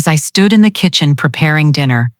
As I stood in the kitchen preparing dinner,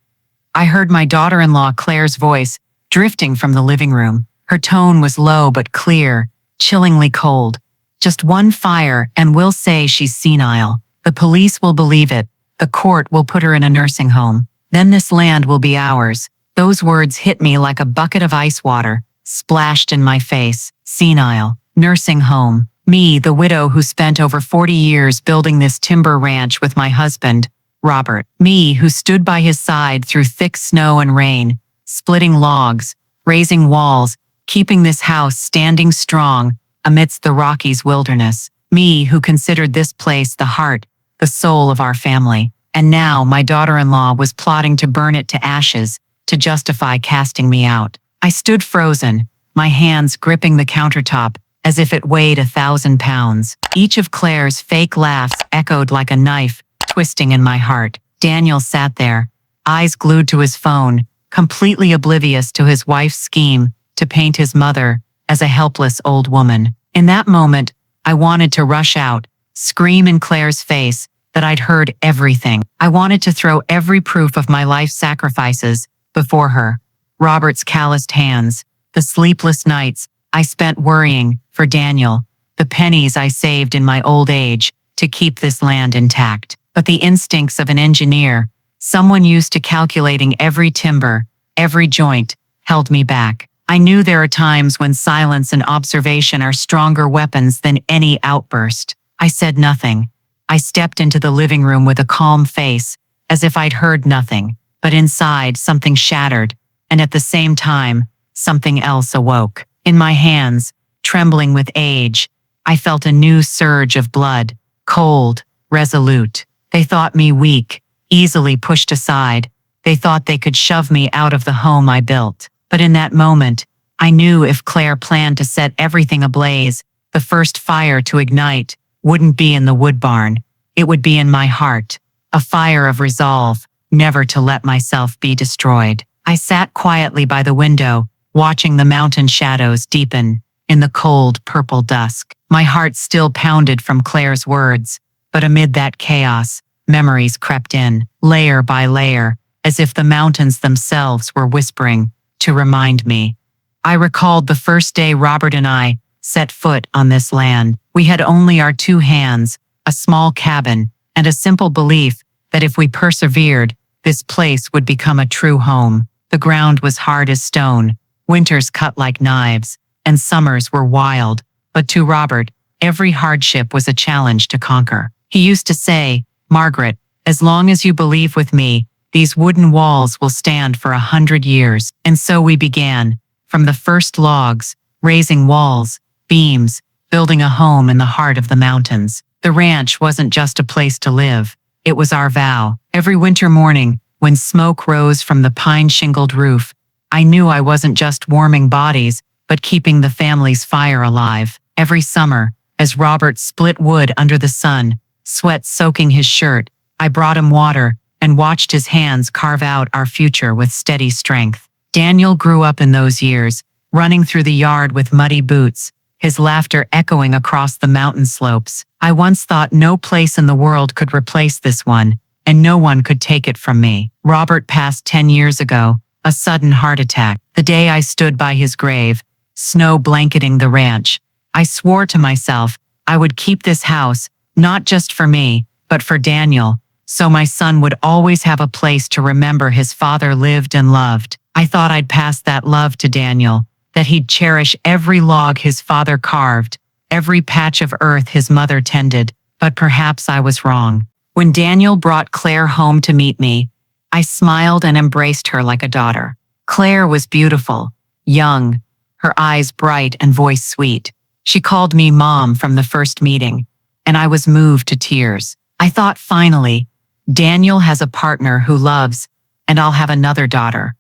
I heard my daughter-in-law Claire's voice drifting from the living room. Her tone was low but clear, chillingly cold. Just one fire and we'll say she's senile. The police will believe it. The court will put her in a nursing home. Then this land will be ours. Those words hit me like a bucket of ice water, splashed in my face. Senile, nursing home. Me, the widow who spent over 40 years building this timber ranch with my husband, Robert. Me, who stood by his side through thick snow and rain, splitting logs, raising walls, keeping this house standing strong amidst the Rockies wilderness. Me, who considered this place the heart, the soul of our family. And now my daughter-in-law was plotting to burn it to ashes to justify casting me out. I stood frozen, my hands gripping the countertop as if it weighed 1,000 pounds. Each of Claire's fake laughs echoed like a knife, twisting in my heart. Daniel sat there, eyes glued to his phone, completely oblivious to his wife's scheme to paint his mother as a helpless old woman. In that moment, I wanted to rush out, scream in Claire's face that I'd heard everything. I wanted to throw every proof of my life's sacrifices before her. Robert's calloused hands, the sleepless nights I spent worrying for Daniel, the pennies I saved in my old age to keep this land intact. But the instincts of an engineer, someone used to calculating every timber, every joint, held me back. I knew there are times when silence and observation are stronger weapons than any outburst. I said nothing. I stepped into the living room with a calm face, as if I'd heard nothing. But inside, something shattered, and at the same time, something else awoke. In my hands, trembling with age, I felt a new surge of blood, cold, resolute. They thought me weak, easily pushed aside. They thought they could shove me out of the home I built. But in that moment, I knew if Claire planned to set everything ablaze, the first fire to ignite wouldn't be in the wood barn. It would be in my heart, a fire of resolve, never to let myself be destroyed. I sat quietly by the window, watching the mountain shadows deepen in the cold purple dusk. My heart still pounded from Claire's words, but amid that chaos, memories crept in, layer by layer, as if the mountains themselves were whispering to remind me. I recalled the first day Robert and I set foot on this land. We had only our two hands, a small cabin, and a simple belief that if we persevered, this place would become a true home. The ground was hard as stone, winters cut like knives, and summers were wild. But to Robert, every hardship was a challenge to conquer. He used to say, "Margaret, as long as you believe with me, these wooden walls will stand for 100 years." And so we began, from the first logs, raising walls, beams, building a home in the heart of the mountains. The ranch wasn't just a place to live. It was our vow. Every winter morning, when smoke rose from the pine-shingled roof, I knew I wasn't just warming bodies, but keeping the family's fire alive. Every summer, as Robert split wood under the sun, sweat soaking his shirt, I brought him water and watched his hands carve out our future with steady strength. Daniel grew up in those years, running through the yard with muddy boots, his laughter echoing across the mountain slopes. I once thought no place in the world could replace this one, and no one could take it from me. Robert passed 10 years ago, a sudden heart attack. The day I stood by his grave, snow blanketing the ranch, I swore to myself I would keep this house, not just for me, but for Daniel, so my son would always have a place to remember his father lived and loved. I thought I'd pass that love to Daniel, that he'd cherish every log his father carved, every patch of earth his mother tended, but perhaps I was wrong. When Daniel brought Claire home to meet me, I smiled and embraced her like a daughter. Claire was beautiful, young, her eyes bright and voice sweet. She called me Mom from the first meeting, and I was moved to tears. I thought finally, Daniel has a partner who loves, and I'll have another daughter.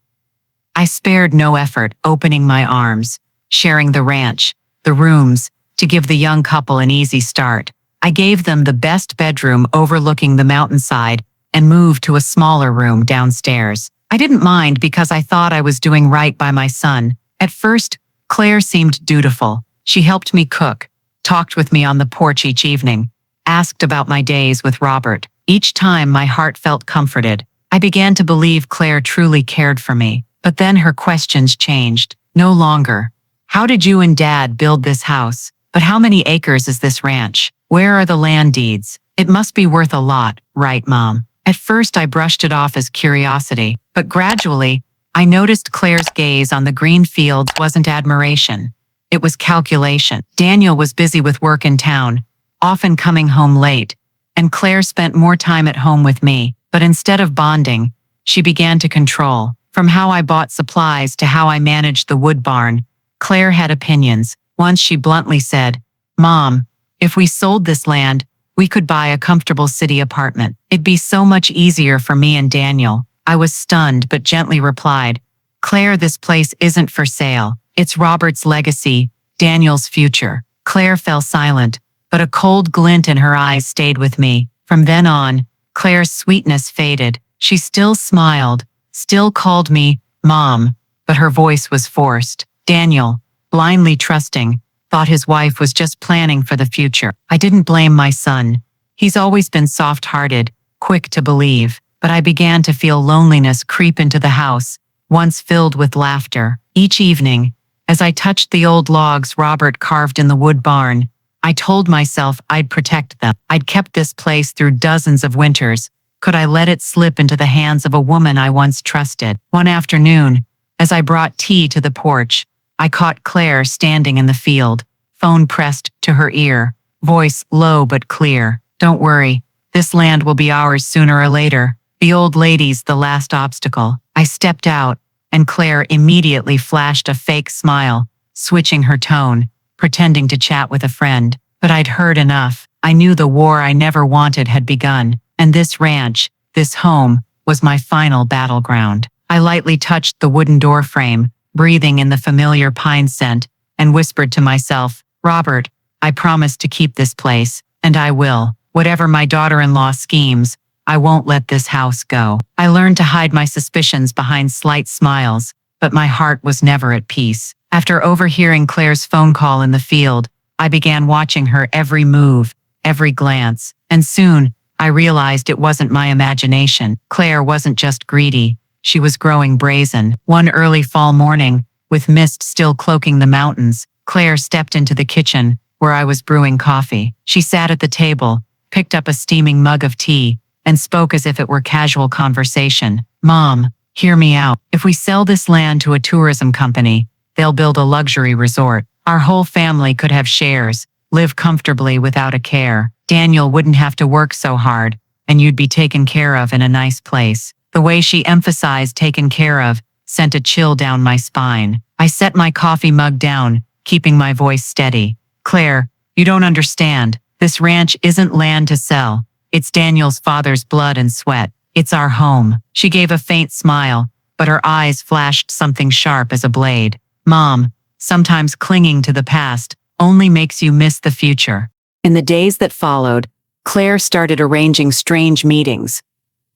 I spared no effort opening my arms, sharing the ranch, the rooms, to give the young couple an easy start. I gave them the best bedroom overlooking the mountainside and moved to a smaller room downstairs. I didn't mind because I thought I was doing right by my son. At first, Claire seemed dutiful. She helped me cook, talked with me on the porch each evening, asked about my days with Robert. Each time my heart felt comforted. I began to believe Claire truly cared for me. But then her questions changed. No longer, how did you and Dad build this house? But how many acres is this ranch? Where are the land deeds? It must be worth a lot, right, Mom? At first I brushed it off as curiosity, but gradually, I noticed Claire's gaze on the green fields wasn't admiration. It was calculation. Daniel was busy with work in town, often coming home late, and Claire spent more time at home with me. But instead of bonding, she began to control. From how I bought supplies to how I managed the wood barn, Claire had opinions. Once she bluntly said, "Mom, if we sold this land, we could buy a comfortable city apartment. It'd be so much easier for me and Daniel." I was stunned but gently replied, "Claire, this place isn't for sale. It's Robert's legacy, Daniel's future." Claire fell silent, but a cold glint in her eyes stayed with me. From then on, Claire's sweetness faded. She still smiled, still called me Mom, but her voice was forced. Daniel, blindly trusting, thought his wife was just planning for the future. I didn't blame my son. He's always been soft-hearted, quick to believe, but I began to feel loneliness creep into the house, once filled with laughter. Each evening, as I touched the old logs Robert carved in the wood barn, I told myself I'd protect them. I'd kept this place through dozens of winters. Could I let it slip into the hands of a woman I once trusted? One afternoon, as I brought tea to the porch, I caught Claire standing in the field, phone pressed to her ear, voice low but clear. "Don't worry, this land will be ours sooner or later. The old lady's the last obstacle." I stepped out, and Claire immediately flashed a fake smile, switching her tone, pretending to chat with a friend. But I'd heard enough. I knew the war I never wanted had begun, and this ranch, this home, was my final battleground. I lightly touched the wooden door frame, breathing in the familiar pine scent, and whispered to myself, "Robert, I promise to keep this place, and I will. Whatever my daughter-in-law schemes, I won't let this house go." I learned to hide my suspicions behind slight smiles, but my heart was never at peace. After overhearing Claire's phone call in the field, I began watching her every move, every glance, and soon, I realized it wasn't my imagination. Claire wasn't just greedy, she was growing brazen. One early fall morning, with mist still cloaking the mountains, Claire stepped into the kitchen, where I was brewing coffee. She sat at the table, picked up a steaming mug of tea, and spoke as if it were casual conversation. "Mom, hear me out. If we sell this land to a tourism company, they'll build a luxury resort. Our whole family could have shares, live comfortably without a care. Daniel wouldn't have to work so hard, and you'd be taken care of in a nice place." The way she emphasized taken care of sent a chill down my spine. I set my coffee mug down, keeping my voice steady. "Claire, you don't understand. This ranch isn't land to sell. It's Daniel's father's blood and sweat. It's our home." She gave a faint smile, but her eyes flashed something sharp as a blade. "Mom, sometimes clinging to the past only makes you miss the future." In the days that followed, Claire started arranging strange meetings.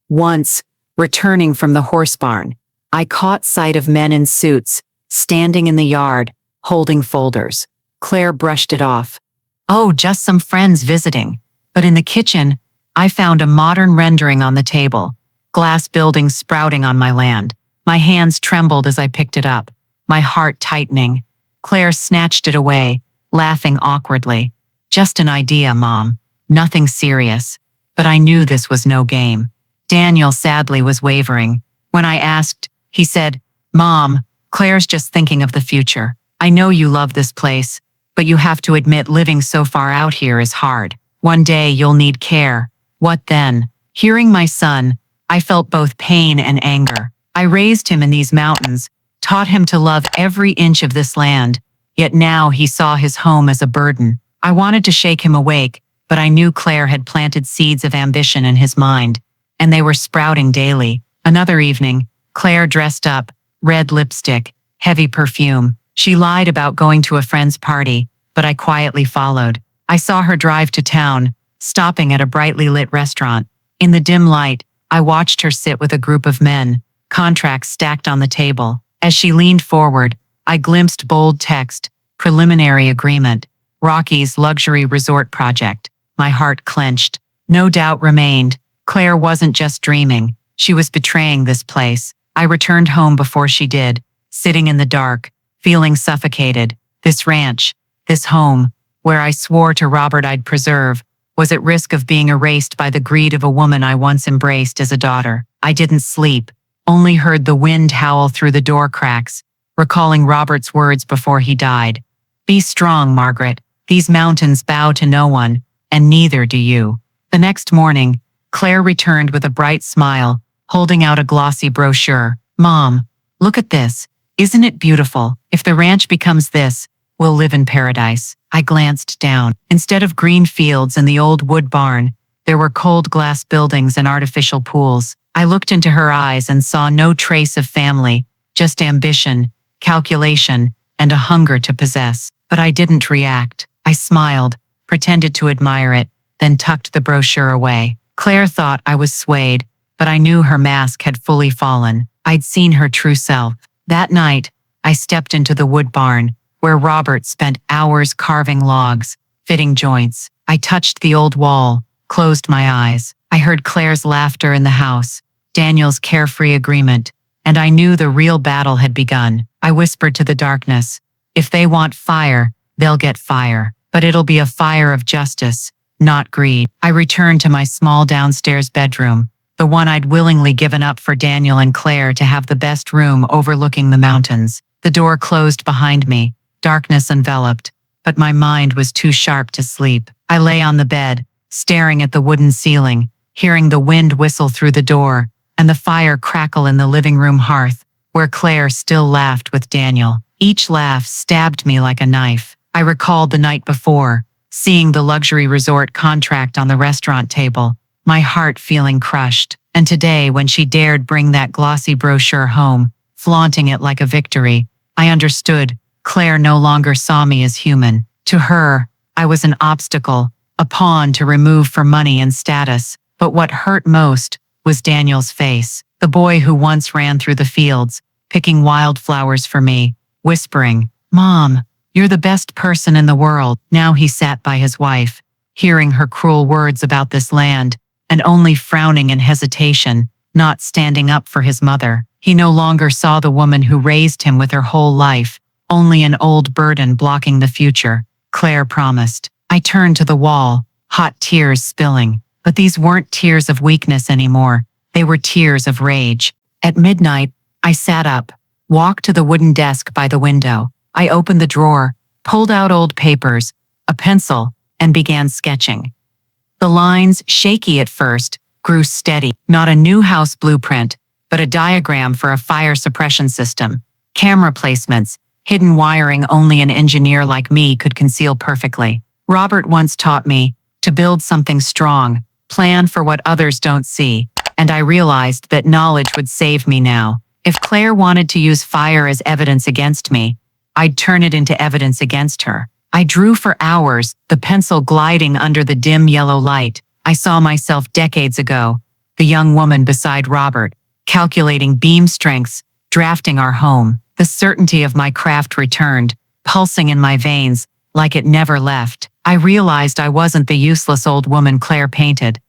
Once, returning from the horse barn, I caught sight of men in suits, standing in the yard, holding folders. Claire brushed it off. "Oh, just some friends visiting." But in the kitchen, I found a modern rendering on the table, glass buildings sprouting on my land. My hands trembled as I picked it up, my heart tightening. Claire snatched it away, laughing awkwardly. "Just an idea, Mom. Nothing serious." But I knew this was no game. Daniel sadly was wavering. When I asked, he said, "Mom, Claire's just thinking of the future. I know you love this place, but you have to admit living so far out here is hard. One day you'll need care." What then? Hearing my son, I felt both pain and anger. I raised him in these mountains, taught him to love every inch of this land, yet now he saw his home as a burden. I wanted to shake him awake, but I knew Claire had planted seeds of ambition in his mind, and they were sprouting daily. Another evening, Claire dressed up, red lipstick, heavy perfume. She lied about going to a friend's party, but I quietly followed. I saw her drive to town, stopping at a brightly lit restaurant. In the dim light, I watched her sit with a group of men, contracts stacked on the table. As she leaned forward, I glimpsed bold text, preliminary agreement, Rockies luxury resort project. My heart clenched. No doubt remained. Claire wasn't just dreaming, she was betraying this place. I returned home before she did, sitting in the dark, feeling suffocated. This ranch, this home, where I swore to Robert I'd preserve, was at risk of being erased by the greed of a woman I once embraced as a daughter. I didn't sleep, only heard the wind howl through the door cracks, recalling Robert's words before he died. Be strong, Margaret. These mountains bow to no one, and neither do you. The next morning, Claire returned with a bright smile, holding out a glossy brochure. Mom, look at this. Isn't it beautiful? If the ranch becomes this, we'll live in paradise. I glanced down. Instead of green fields and the old wood barn, there were cold glass buildings and artificial pools. I looked into her eyes and saw no trace of family, just ambition, calculation, and a hunger to possess. But I didn't react. I smiled, pretended to admire it, then tucked the brochure away. Claire thought I was swayed, but I knew her mask had fully fallen. I'd seen her true self. That night, I stepped into the wood barn, where Robert spent hours carving logs, fitting joints. I touched the old wall, closed my eyes. I heard Claire's laughter in the house, Daniel's carefree agreement, and I knew the real battle had begun. I whispered to the darkness, if they want fire, they'll get fire, but it'll be a fire of justice, not greed. I returned to my small downstairs bedroom, the one I'd willingly given up for Daniel and Claire to have the best room overlooking the mountains. The door closed behind me, darkness enveloped, but my mind was too sharp to sleep. I lay on the bed, staring at the wooden ceiling, hearing the wind whistle through the door, and the fire crackle in the living room hearth, where Claire still laughed with Daniel. Each laugh stabbed me like a knife. I recalled the night before, seeing the luxury resort contract on the restaurant table, my heart feeling crushed. And today, when she dared bring that glossy brochure home, flaunting it like a victory, I understood. Claire no longer saw me as human. To her, I was an obstacle, a pawn to remove for money and status. But what hurt most was Daniel's face, the boy who once ran through the fields, picking wildflowers for me, whispering, Mom, you're the best person in the world. Now he sat by his wife, hearing her cruel words about this land, and only frowning in hesitation, not standing up for his mother. He no longer saw the woman who raised him with her whole life, only an old burden blocking the future. Claire promised. I turned to the wall, hot tears spilling. But these weren't tears of weakness anymore. They were tears of rage. At midnight, I sat up, walked to the wooden desk by the window. I opened the drawer, pulled out old papers, a pencil, and began sketching. The lines, shaky at first, grew steady. Not a new house blueprint, but a diagram for a fire suppression system. Camera placements, hidden wiring only an engineer like me could conceal perfectly. Robert once taught me to build something strong, plan for what others don't see, and I realized that knowledge would save me now. If Claire wanted to use fire as evidence against me, I'd turn it into evidence against her. I drew for hours, the pencil gliding under the dim yellow light. I saw myself decades ago, the young woman beside Robert, calculating beam strengths, drafting our home. The certainty of my craft returned, pulsing in my veins, like it never left. I realized I wasn't the useless old woman Claire painted.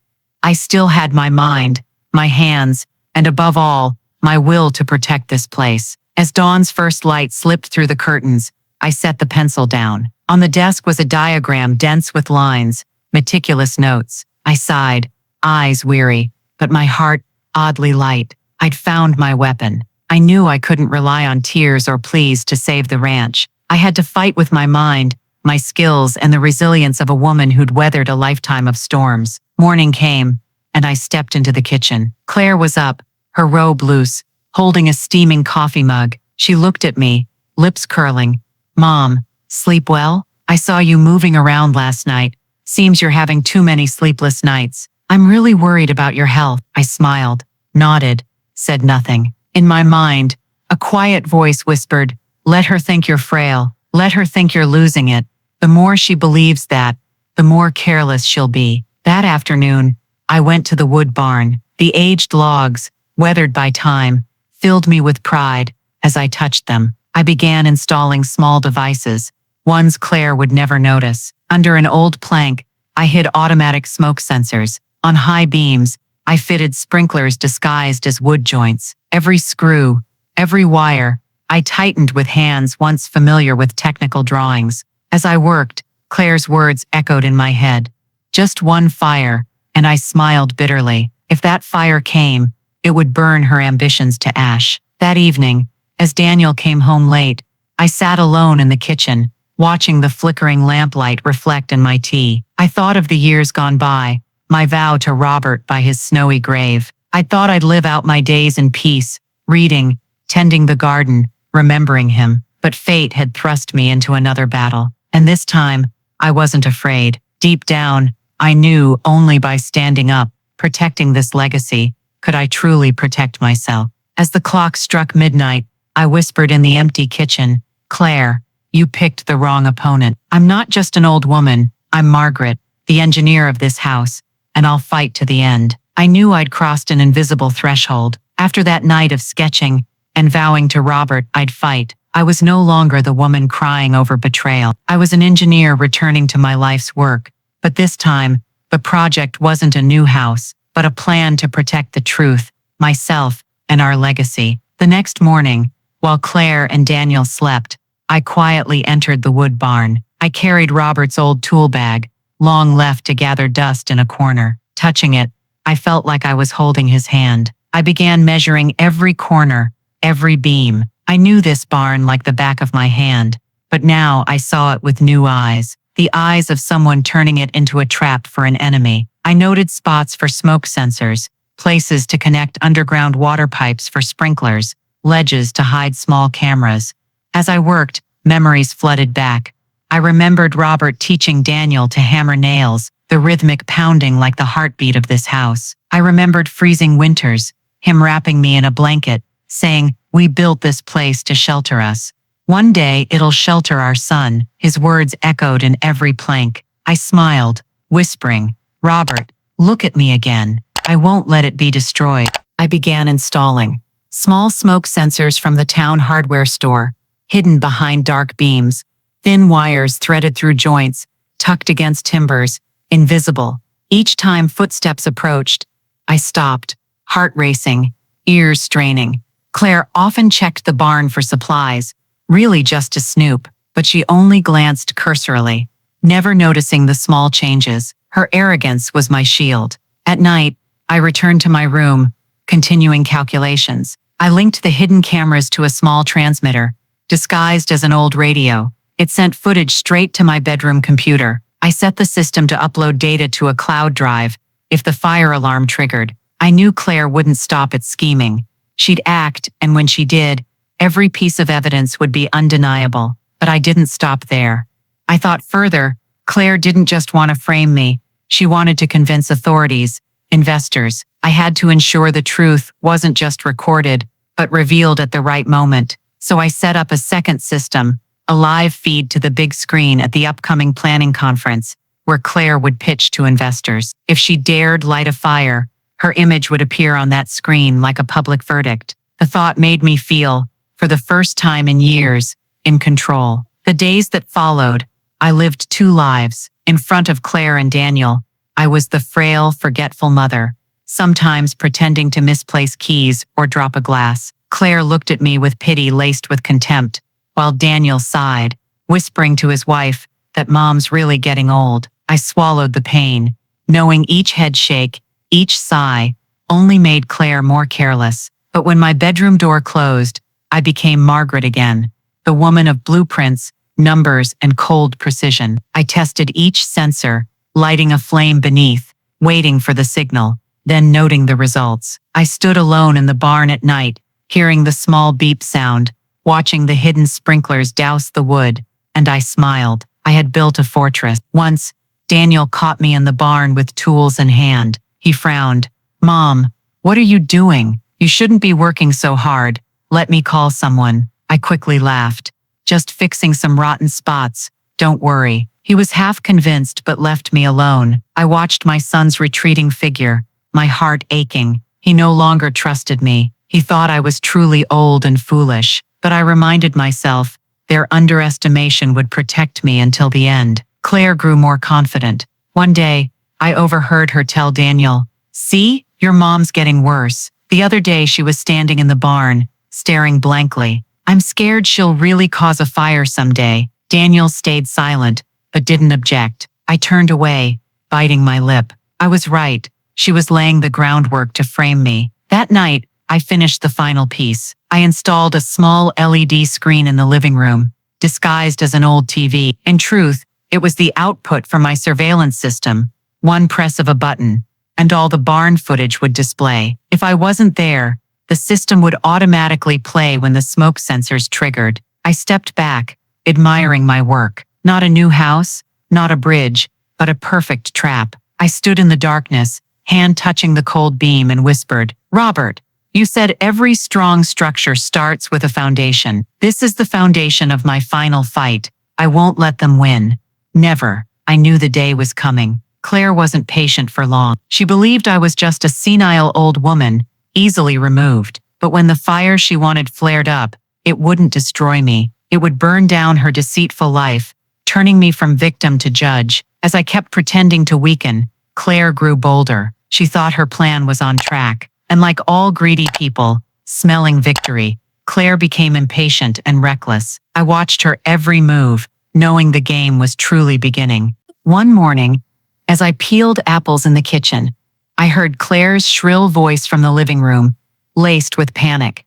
I still had my mind, my hands, and above all, my will to protect this place. As dawn's first light slipped through the curtains, I set the pencil down. On the desk was a diagram dense with lines, meticulous notes. I sighed, eyes weary, but my heart oddly light. I'd found my weapon. I knew I couldn't rely on tears or pleas to save the ranch. I had to fight with my mind, my skills, and the resilience of a woman who'd weathered a lifetime of storms. Morning came, and I stepped into the kitchen. Claire was up, her robe loose, holding a steaming coffee mug. She looked at me, lips curling. Mom, sleep well? I saw you moving around last night. Seems you're having too many sleepless nights. I'm really worried about your health. I smiled, nodded, said nothing. In my mind, a quiet voice whispered, let her think you're frail. Let her think you're losing it. The more she believes that, the more careless she'll be. That afternoon, I went to the wood barn. The aged logs, weathered by time, filled me with pride. As I touched them, I began installing small devices, ones Claire would never notice. Under an old plank, I hid automatic smoke sensors. On high beams, I fitted sprinklers disguised as wood joints. Every screw, every wire, I tightened with hands once familiar with technical drawings. As I worked, Claire's words echoed in my head. Just one fire, and I smiled bitterly. If that fire came, it would burn her ambitions to ash. That evening, as Daniel came home late, I sat alone in the kitchen, watching the flickering lamplight reflect in my tea. I thought of the years gone by, my vow to Robert by his snowy grave. I thought I'd live out my days in peace, reading, tending the garden, remembering him. But fate had thrust me into another battle. And this time, I wasn't afraid. Deep down, I knew only by standing up, protecting this legacy, could I truly protect myself. As the clock struck midnight, I whispered in the empty kitchen, "Claire, you picked the wrong opponent. I'm not just an old woman, I'm Margaret, the engineer of this house, and I'll fight to the end." I knew I'd crossed an invisible threshold. After that night of sketching and vowing to Robert I'd fight, I was no longer the woman crying over betrayal. I was an engineer returning to my life's work. But this time, the project wasn't a new house, but a plan to protect the truth, myself, and our legacy. The next morning, while Claire and Daniel slept, I quietly entered the wood barn. I carried Robert's old tool bag, long left to gather dust in a corner. Touching it, I felt like I was holding his hand. I began measuring every corner, every beam. I knew this barn like the back of my hand, but now I saw it with new eyes, the eyes of someone turning it into a trap for an enemy. I noted spots for smoke sensors, places to connect underground water pipes for sprinklers, ledges to hide small cameras. As I worked, memories flooded back. I remembered Robert teaching Daniel to hammer nails, the rhythmic pounding like the heartbeat of this house. I remembered freezing winters, him wrapping me in a blanket, saying, "We built this place to shelter us. One day it'll shelter our son." His words echoed in every plank. I smiled, whispering, "Robert, look at me again. I won't let it be destroyed." I began installing small smoke sensors from the town hardware store, hidden behind dark beams, thin wires threaded through joints, tucked against timbers, invisible. Each time footsteps approached, I stopped, heart racing, ears straining. Claire often checked the barn for supplies, really just to snoop, but she only glanced cursorily, never noticing the small changes. Her arrogance was my shield. At night, I returned to my room, continuing calculations. I linked the hidden cameras to a small transmitter, disguised as an old radio. It sent footage straight to my bedroom computer. I set the system to upload data to a cloud drive if the fire alarm triggered. I knew Claire wouldn't stop at scheming. She'd act, and when she did, every piece of evidence would be undeniable. But I didn't stop there. I thought further. Claire didn't just want to frame me. She wanted to convince authorities, investors. I had to ensure the truth wasn't just recorded, but revealed at the right moment. So I set up a second system, a live feed to the big screen at the upcoming planning conference, where Claire would pitch to investors. If she dared light a fire, her image would appear on that screen like a public verdict. The thought made me feel, for the first time in years, in control. The days that followed, I lived two lives. In front of Claire and Daniel, I was the frail, forgetful mother, sometimes pretending to misplace keys or drop a glass. Claire looked at me with pity laced with contempt, while Daniel sighed, whispering to his wife that Mom's really getting old. I swallowed the pain, knowing each head shake, each sigh, only made Claire more careless. But when my bedroom door closed, I became Margaret again, the woman of blueprints, numbers, and cold precision. I tested each sensor, lighting a flame beneath, waiting for the signal, then noting the results. I stood alone in the barn at night, hearing the small beep sound, watching the hidden sprinklers douse the wood, and I smiled. I had built a fortress. Once, Daniel caught me in the barn with tools in hand. He frowned. "Mom, what are you doing? You shouldn't be working so hard. Let me call someone." I quickly laughed. "Just fixing some rotten spots. Don't worry." He was half convinced but left me alone. I watched my son's retreating figure, my heart aching. He no longer trusted me. He thought I was truly old and foolish. But I reminded myself, their underestimation would protect me until the end. Claire grew more confident. One day, I overheard her tell Daniel, "See, Your mom's getting worse. The other day she was standing in the barn, staring blankly. I'm scared she'll really cause a fire someday. Daniel stayed silent, but didn't object. I turned away, biting my lip. I was right. She was laying the groundwork to frame me. That night, I finished the final piece. I installed a small LED screen in the living room, disguised as an old TV. In truth, it was the output from my surveillance system. One press of a button, and all the barn footage would display. If I wasn't there, the system would automatically play when the smoke sensors triggered. I stepped back, admiring my work. Not a new house, not a bridge, but a perfect trap. I stood in the darkness, hand touching the cold beam, and whispered, "Robert, you said every strong structure starts with a foundation. This is the foundation of my final fight. I won't let them win. Never." I knew the day was coming. Claire wasn't patient for long. She believed I was just a senile old woman, easily removed. But when the fire she wanted flared up, it wouldn't destroy me. It would burn down her deceitful life, turning me from victim to judge. As I kept pretending to weaken, Claire grew bolder. She thought her plan was on track. And like all greedy people, smelling victory, Claire became impatient and reckless. I watched her every move, knowing the game was truly beginning. One morning, as I peeled apples in the kitchen, I heard Claire's shrill voice from the living room, laced with panic.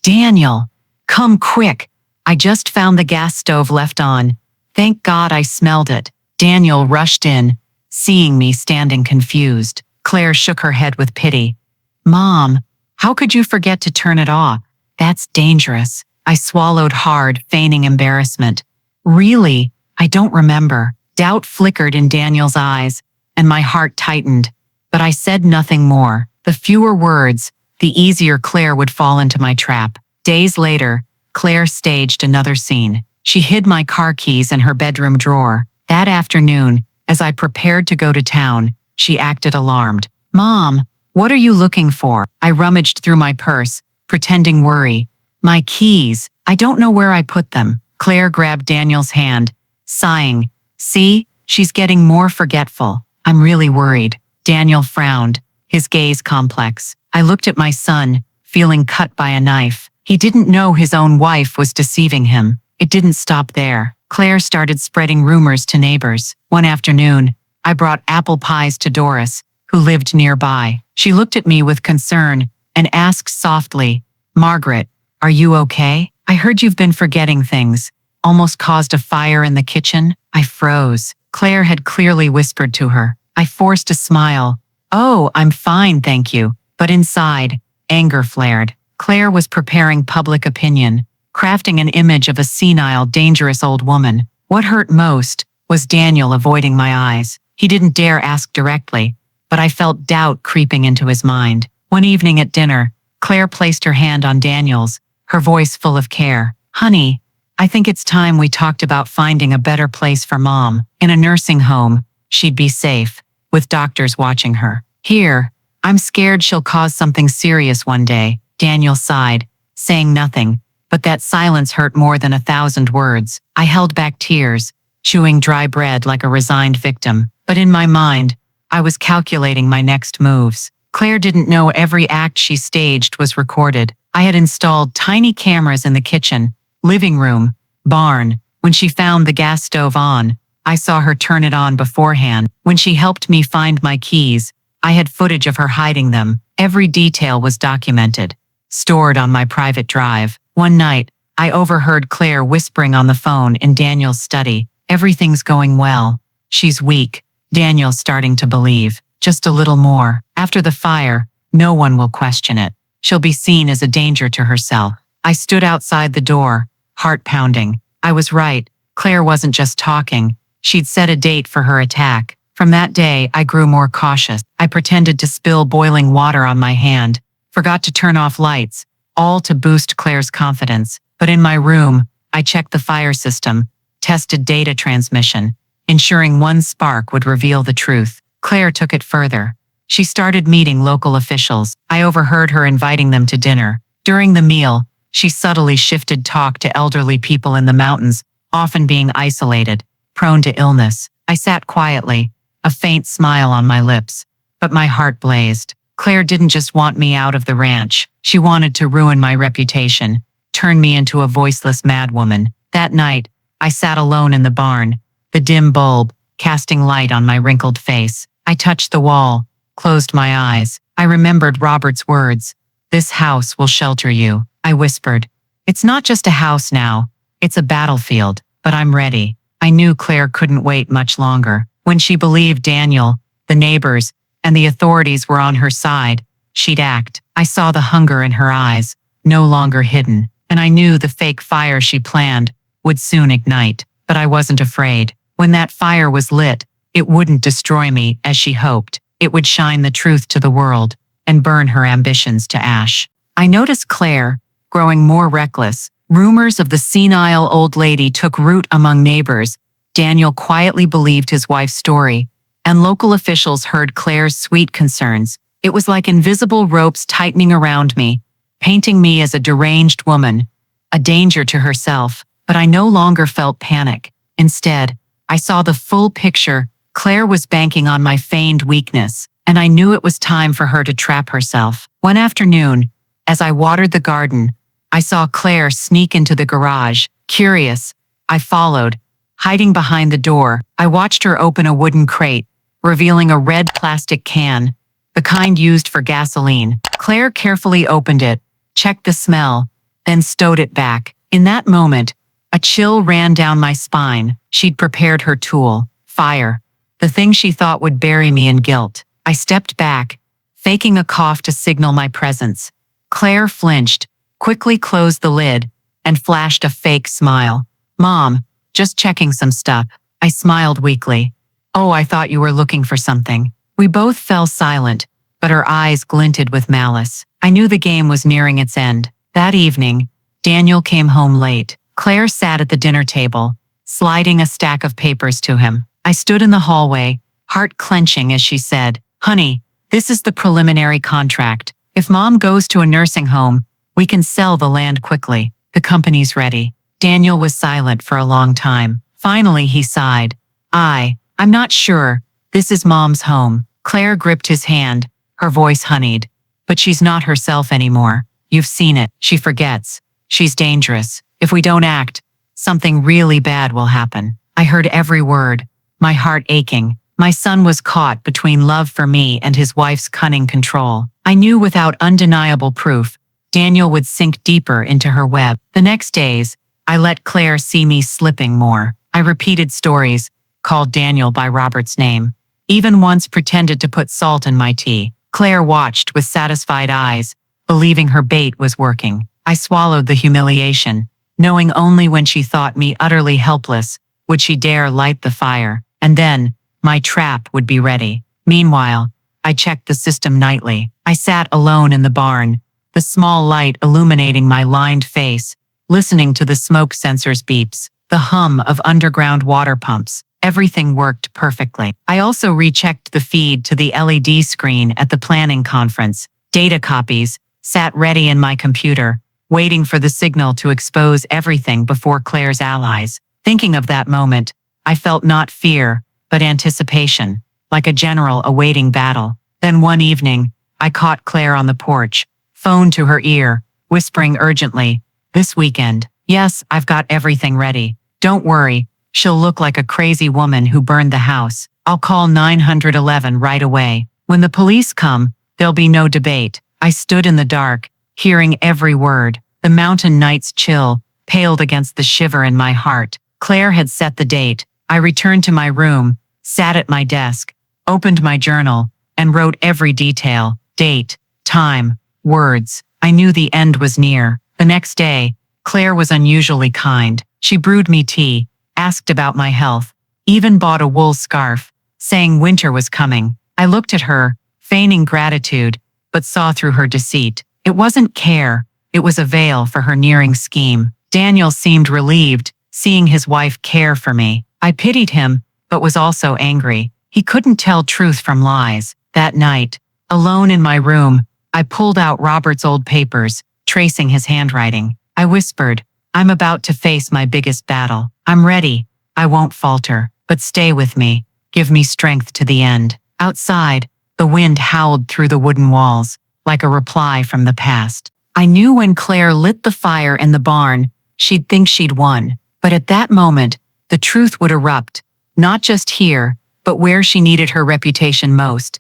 "Daniel, come quick. I just found the gas stove left on. Thank God I smelled it." Daniel rushed in, seeing me standing confused. Claire shook her head with pity. "Mom, how could you forget to turn it off? That's dangerous." I swallowed hard, feigning embarrassment. "Really? I don't remember." Doubt flickered in Daniel's eyes, and my heart tightened. But I said nothing more. The fewer words, the easier Claire would fall into my trap. Days later, Claire staged another scene. She hid my car keys in her bedroom drawer. That afternoon, as I prepared to go to town, she acted alarmed. "Mom, what are you looking for?" I rummaged through my purse, pretending worry. "My keys. I don't know where I put them." Claire grabbed Daniel's hand, sighing. "See, she's getting more forgetful. I'm really worried." Daniel frowned, his gaze complex. I looked at my son, feeling cut by a knife. He didn't know his own wife was deceiving him. It didn't stop there. Claire started spreading rumors to neighbors. One afternoon, I brought apple pies to Doris, who lived nearby. She looked at me with concern and asked softly, "Margaret, are you okay? I heard you've been forgetting things. Almost caused a fire in the kitchen." I froze. Claire had clearly whispered to her. I forced a smile. "Oh, I'm fine, thank you." But inside, anger flared. Claire was preparing public opinion, crafting an image of a senile, dangerous old woman. What hurt most was Daniel avoiding my eyes. He didn't dare ask directly, but I felt doubt creeping into his mind. One evening at dinner, Claire placed her hand on Daniel's, her voice full of care. "Honey, I think it's time we talked about finding a better place for Mom. In a nursing home, she'd be safe, with doctors watching her. Here, I'm scared she'll cause something serious one day." Daniel sighed, saying nothing, but that silence hurt more than 1,000 words. I held back tears, chewing dry bread like a resigned victim. But in my mind, I was calculating my next moves. Claire didn't know every act she staged was recorded. I had installed tiny cameras in the kitchen, living room, barn. When she found the gas stove on, I saw her turn it on beforehand. When she helped me find my keys, I had footage of her hiding them. Every detail was documented, stored on my private drive. One night, I overheard Claire whispering on the phone in Daniel's study. "Everything's going well. She's weak." Daniel's starting to believe. "Just a little more. After the fire, no one will question it. She'll be seen as a danger to herself." I stood outside the door, heart pounding. I was right. Claire wasn't just talking. She'd set a date for her attack. From that day, I grew more cautious. I pretended to spill boiling water on my hand, forgot to turn off lights, all to boost Claire's confidence. But in my room, I checked the fire system, tested data transmission, ensuring one spark would reveal the truth. Claire took it further. She started meeting local officials. I overheard her inviting them to dinner. During the meal, she subtly shifted talk to elderly people in the mountains, often being isolated, prone to illness. I sat quietly, a faint smile on my lips, but my heart blazed. Claire didn't just want me out of the ranch. She wanted to ruin my reputation, turn me into a voiceless madwoman. That night, I sat alone in the barn, the dim bulb casting light on my wrinkled face. I touched the wall, closed my eyes. I remembered Robert's words. "This house will shelter you," I whispered. "It's not just a house now. It's a battlefield, but I'm ready." I knew Claire couldn't wait much longer. When she believed Daniel, the neighbors, and the authorities were on her side, she'd act. I saw the hunger in her eyes, no longer hidden, and I knew the fake fire she planned would soon ignite. But I wasn't afraid. When that fire was lit, it wouldn't destroy me as she hoped. It would shine the truth to the world and burn her ambitions to ash. I noticed Claire growing more reckless. Rumors of the senile old lady took root among neighbors. Daniel quietly believed his wife's story, and local officials heard Claire's sweet concerns. It was like invisible ropes tightening around me, painting me as a deranged woman, a danger to herself. But I no longer felt panic. Instead, I saw the full picture. Claire was banking on my feigned weakness, and I knew it was time for her to trap herself. One afternoon, as I watered the garden, I saw Claire sneak into the garage. Curious, I followed. Hiding behind the door, I watched her open a wooden crate, revealing a red plastic can, the kind used for gasoline. Claire carefully opened it, checked the smell, then stowed it back. In that moment, a chill ran down my spine. She'd prepared her tool, fire, the thing she thought would bury me in guilt. I stepped back, faking a cough to signal my presence. Claire flinched, quickly closed the lid, and flashed a fake smile. "Mom, just checking some stuff." I smiled weakly. "Oh, I thought you were looking for something." We both fell silent, but her eyes glinted with malice. I knew the game was nearing its end. That evening, Daniel came home late. Claire sat at the dinner table, sliding a stack of papers to him. I stood in the hallway, heart clenching as she said, "Honey, this is the preliminary contract. If Mom goes to a nursing home, we can sell the land quickly. The company's ready." Daniel was silent for a long time. Finally, he sighed. I'm not sure. This is Mom's home." Claire gripped his hand, her voice honeyed. "But she's not herself anymore. You've seen it. She forgets. She's dangerous. If we don't act, something really bad will happen." I heard every word, my heart aching. My son was caught between love for me and his wife's cunning control. I knew without undeniable proof, Daniel would sink deeper into her web. The next days, I let Claire see me slipping more. I repeated stories, called Daniel by Robert's name, even once pretended to put salt in my tea. Claire watched with satisfied eyes, believing her bait was working. I swallowed the humiliation, knowing only when she thought me utterly helpless would she dare light the fire, and then my trap would be ready. Meanwhile, I checked the system nightly. I sat alone in the barn, the small light illuminating my lined face, listening to the smoke sensors beeps, the hum of underground water pumps. Everything worked perfectly. I also rechecked the feed to the LED screen at the planning conference. Data copies sat ready in my computer, waiting for the signal to expose everything before Claire's allies. Thinking of that moment, I felt not fear, but anticipation, like a general awaiting battle. Then one evening, I caught Claire on the porch, phone to her ear, whispering urgently, "This weekend. Yes, I've got everything ready. Don't worry, she'll look like a crazy woman who burned the house. I'll call 911 right away. When the police come, there'll be no debate." I stood in the dark, hearing every word. The mountain night's chill paled against the shiver in my heart. Claire had set the date. I returned to my room, sat at my desk, opened my journal, and wrote every detail: date, time, words. I knew the end was near. The next day, Claire was unusually kind. She brewed me tea, asked about my health, even bought a wool scarf, saying winter was coming. I looked at her, feigning gratitude, but saw through her deceit. It wasn't care, it was a veil for her nearing scheme. Daniel seemed relieved, seeing his wife care for me. I pitied him, but was also angry. He couldn't tell truth from lies. That night, alone in my room, I pulled out Robert's old papers, tracing his handwriting. I whispered, "I'm about to face my biggest battle. I'm ready. I won't falter, but stay with me. Give me strength to the end." Outside, The wind howled through the wooden walls, like a reply from the past. I knew when Claire lit the fire in the barn, she'd think she'd won. But at that moment, the truth would erupt, not just here, but where she needed her reputation most.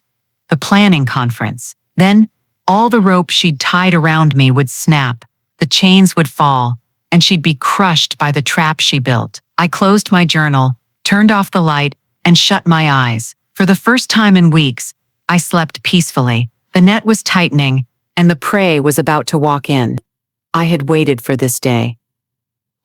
The planning conference. Then, all the rope she'd tied around me would snap, the chains would fall, and she'd be crushed by the trap she built. I closed my journal, turned off the light, and shut my eyes. For the first time in weeks, I slept peacefully. The net was tightening, and the prey was about to walk in. I had waited for this day.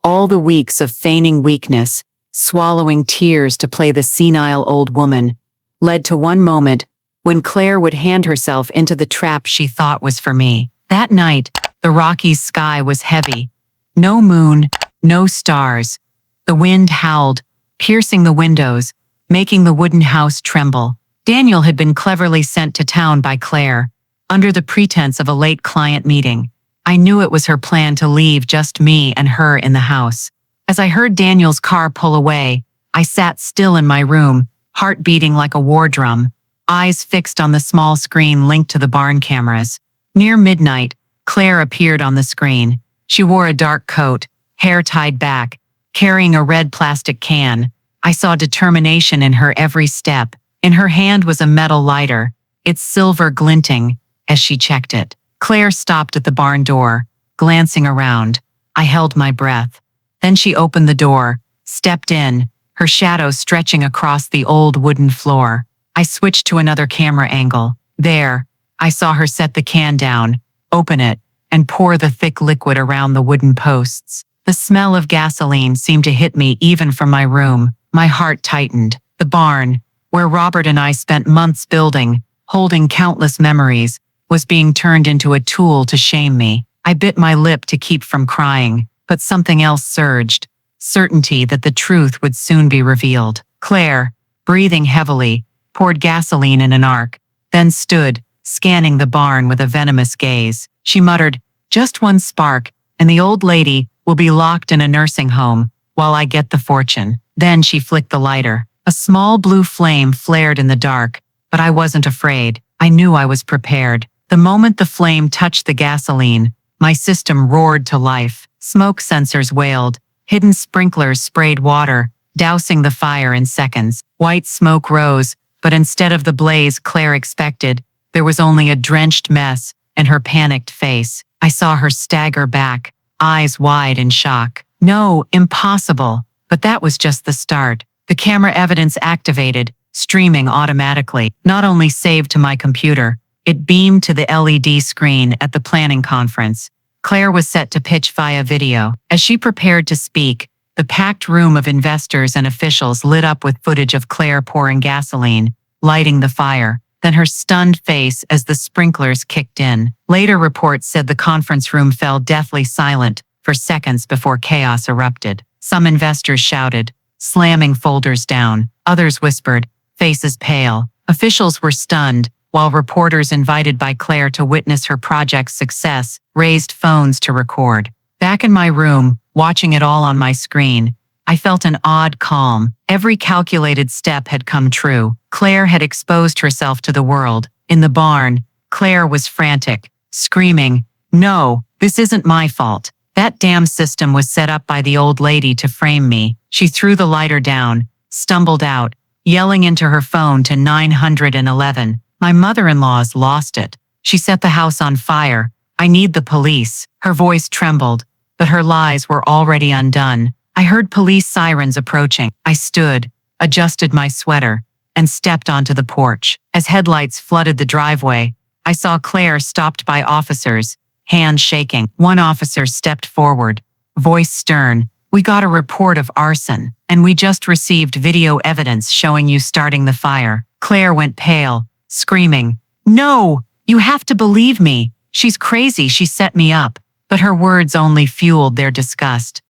All the weeks of feigning weakness, swallowing tears to play the senile old woman, led to one moment when Claire would hand herself into the trap she thought was for me. That night, the Rockies' sky was heavy. No moon, no stars. The wind howled, piercing the windows, making the wooden house tremble. Daniel had been cleverly sent to town by Claire, under the pretense of a late client meeting. I knew it was her plan to leave just me and her in the house. As I heard Daniel's car pull away, I sat still in my room, heart beating like a war drum, eyes fixed on the small screen linked to the barn cameras. Near midnight, Claire appeared on the screen. She wore a dark coat, hair tied back, carrying a red plastic can. I saw determination in her every step. In her hand was a metal lighter, its silver glinting as she checked it. Claire stopped at the barn door, glancing around. I held my breath. Then she opened the door, stepped in, her shadow stretching across the old wooden floor. I switched to another camera angle. There, I saw her set the can down, open it, and pour the thick liquid around the wooden posts. The smell of gasoline seemed to hit me even from my room. My heart tightened. The barn, where Robert and I spent months building, holding countless memories, was being turned into a tool to shame me. I bit my lip to keep from crying, but something else surged, certainty that the truth would soon be revealed. Claire, breathing heavily, poured gasoline in an arc, then stood, scanning the barn with a venomous gaze. She muttered, "Just one spark, and the old lady will be locked in a nursing home, while I get the fortune." Then she flicked the lighter. A small blue flame flared in the dark, but I wasn't afraid. I knew I was prepared. The moment the flame touched the gasoline, my system roared to life. Smoke sensors wailed, hidden sprinklers sprayed water, dousing the fire in seconds. White smoke rose, but instead of the blaze Claire expected, there was only a drenched mess and her panicked face. I saw her stagger back, eyes wide in shock. No, impossible. But that was just the start. The camera evidence activated, streaming automatically, not only saved to my computer, it beamed to the LED screen at the planning conference. Claire was set to pitch via video. As she prepared to speak, the packed room of investors and officials lit up with footage of Claire pouring gasoline, lighting the fire, then her stunned face as the sprinklers kicked in. Later reports said the conference room fell deathly silent for seconds before chaos erupted. Some investors shouted, slamming folders down. Others whispered, faces pale. Officials were stunned, while reporters invited by Claire to witness her project's success raised phones to record. Back in my room, watching it all on my screen, I felt an odd calm. Every calculated step had come true. Claire had exposed herself to the world. In the barn, Claire was frantic, screaming, "No, this isn't my fault. That damn system was set up by the old lady to frame me." She threw the lighter down, stumbled out, yelling into her phone to 911. "My mother-in-law's lost it. She set the house on fire. I need the police." Her voice trembled, but her lies were already undone. I heard police sirens approaching. I stood, adjusted my sweater, and stepped onto the porch. As headlights flooded the driveway, I saw Claire stopped by officers, hands shaking. One officer stepped forward, voice stern, "We got a report of arson, and we just received video evidence showing you starting the fire." Claire went pale, screaming, "No, you have to believe me. She's crazy, she set me up." But her words only fueled their disgust.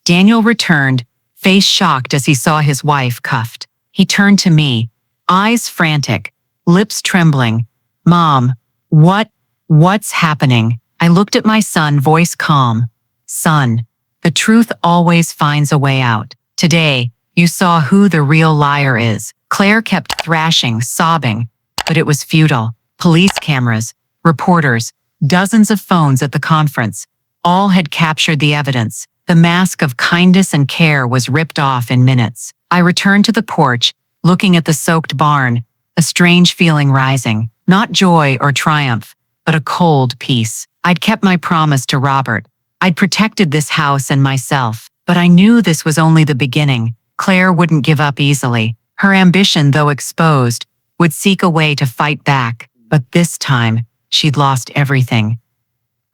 Daniel returned, face shocked as he saw his wife cuffed. He turned to me, eyes frantic, lips trembling. "Mom, what's happening?" I looked at my son, voice calm. "Son, the truth always finds a way out. Today, you saw who the real liar is." Claire kept thrashing, sobbing. But it was futile. Police cameras, reporters, dozens of phones at the conference. All had captured the evidence. The mask of kindness and care was ripped off in minutes. I returned to the porch, looking at the soaked barn, a strange feeling rising. Not joy or triumph, but a cold peace. I'd kept my promise to Robert. I'd protected this house and myself. But I knew this was only the beginning. Claire wouldn't give up easily. Her ambition, though exposed, would seek a way to fight back. But this time, she'd lost everything.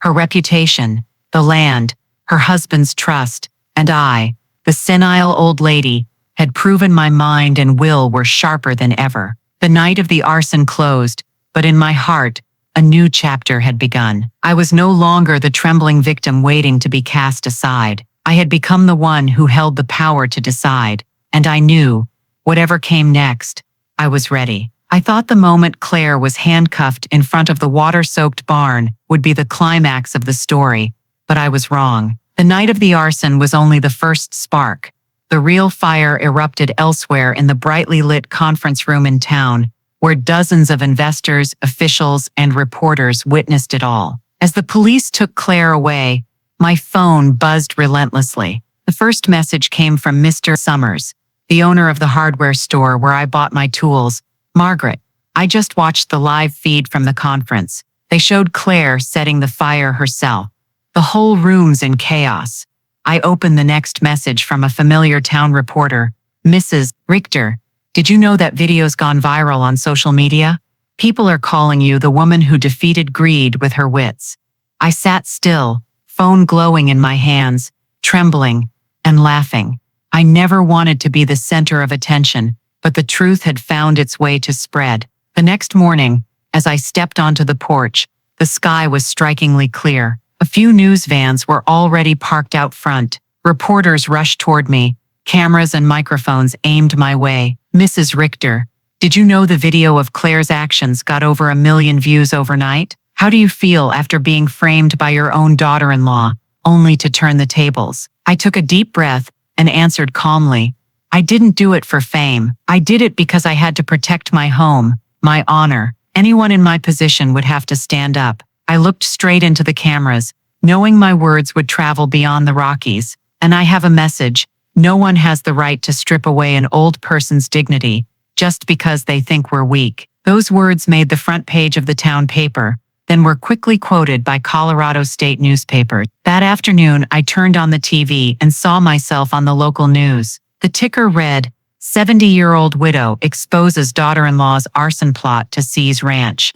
Her reputation, the land, her husband's trust, and I, the senile old lady, had proven my mind and will were sharper than ever. The night of the arson closed, but in my heart, a new chapter had begun. I was no longer the trembling victim waiting to be cast aside. I had become the one who held the power to decide, and I knew, whatever came next, I was ready. I thought the moment Claire was handcuffed in front of the water-soaked barn would be the climax of the story, but I was wrong. The night of the arson was only the first spark. The real fire erupted elsewhere in the brightly lit conference room in town, where dozens of investors, officials, and reporters witnessed it all. As the police took Claire away, my phone buzzed relentlessly. The first message came from Mr. Summers, the owner of the hardware store where I bought my tools. Margaret, I just watched the live feed from the conference. They showed Claire setting the fire herself. The whole room's in chaos. I opened the next message from a familiar town reporter. Mrs. Richter, did you know that video's gone viral on social media? People are calling you the woman who defeated greed with her wits. I sat still, phone glowing in my hands, trembling, and laughing. I never wanted to be the center of attention, but the truth had found its way to spread. The next morning, as I stepped onto the porch, the sky was strikingly clear. A few news vans were already parked out front. Reporters rushed toward me, cameras and microphones aimed my way. Mrs. Richter, did you know the video of Claire's actions got over 1 million views overnight? How do you feel after being framed by your own daughter-in-law, only to turn the tables? I took a deep breath and answered calmly, I didn't do it for fame. I did it because I had to protect my home, my honor. Anyone in my position would have to stand up. I looked straight into the cameras, knowing my words would travel beyond the Rockies. And I have a message. No one has the right to strip away an old person's dignity just because they think we're weak. Those words made the front page of the town paper, then were quickly quoted by Colorado state newspapers. That afternoon, I turned on the TV and saw myself on the local news. The ticker read, 70-year-old widow exposes daughter-in-law's arson plot to seize ranch.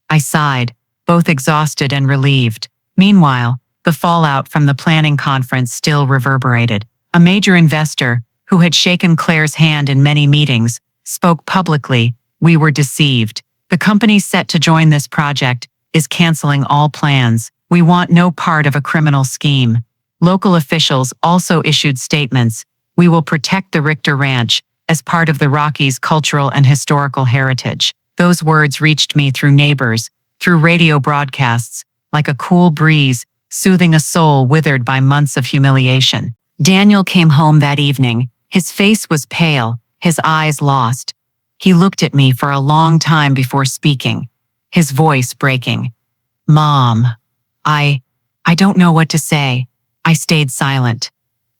I sighed, both exhausted and relieved. Meanwhile, the fallout from the planning conference still reverberated. A major investor, who had shaken Claire's hand in many meetings, spoke publicly, we were deceived. The company set to join this project is canceling all plans. We want no part of a criminal scheme. Local officials also issued statements. We will protect the Richter Ranch as part of the Rockies' cultural and historical heritage. Those words reached me through neighbors, through radio broadcasts, like a cool breeze, soothing a soul withered by months of humiliation. Daniel came home that evening. His face was pale, his eyes lost. He looked at me for a long time before speaking, his voice breaking. Mom, I don't know what to say. I stayed silent.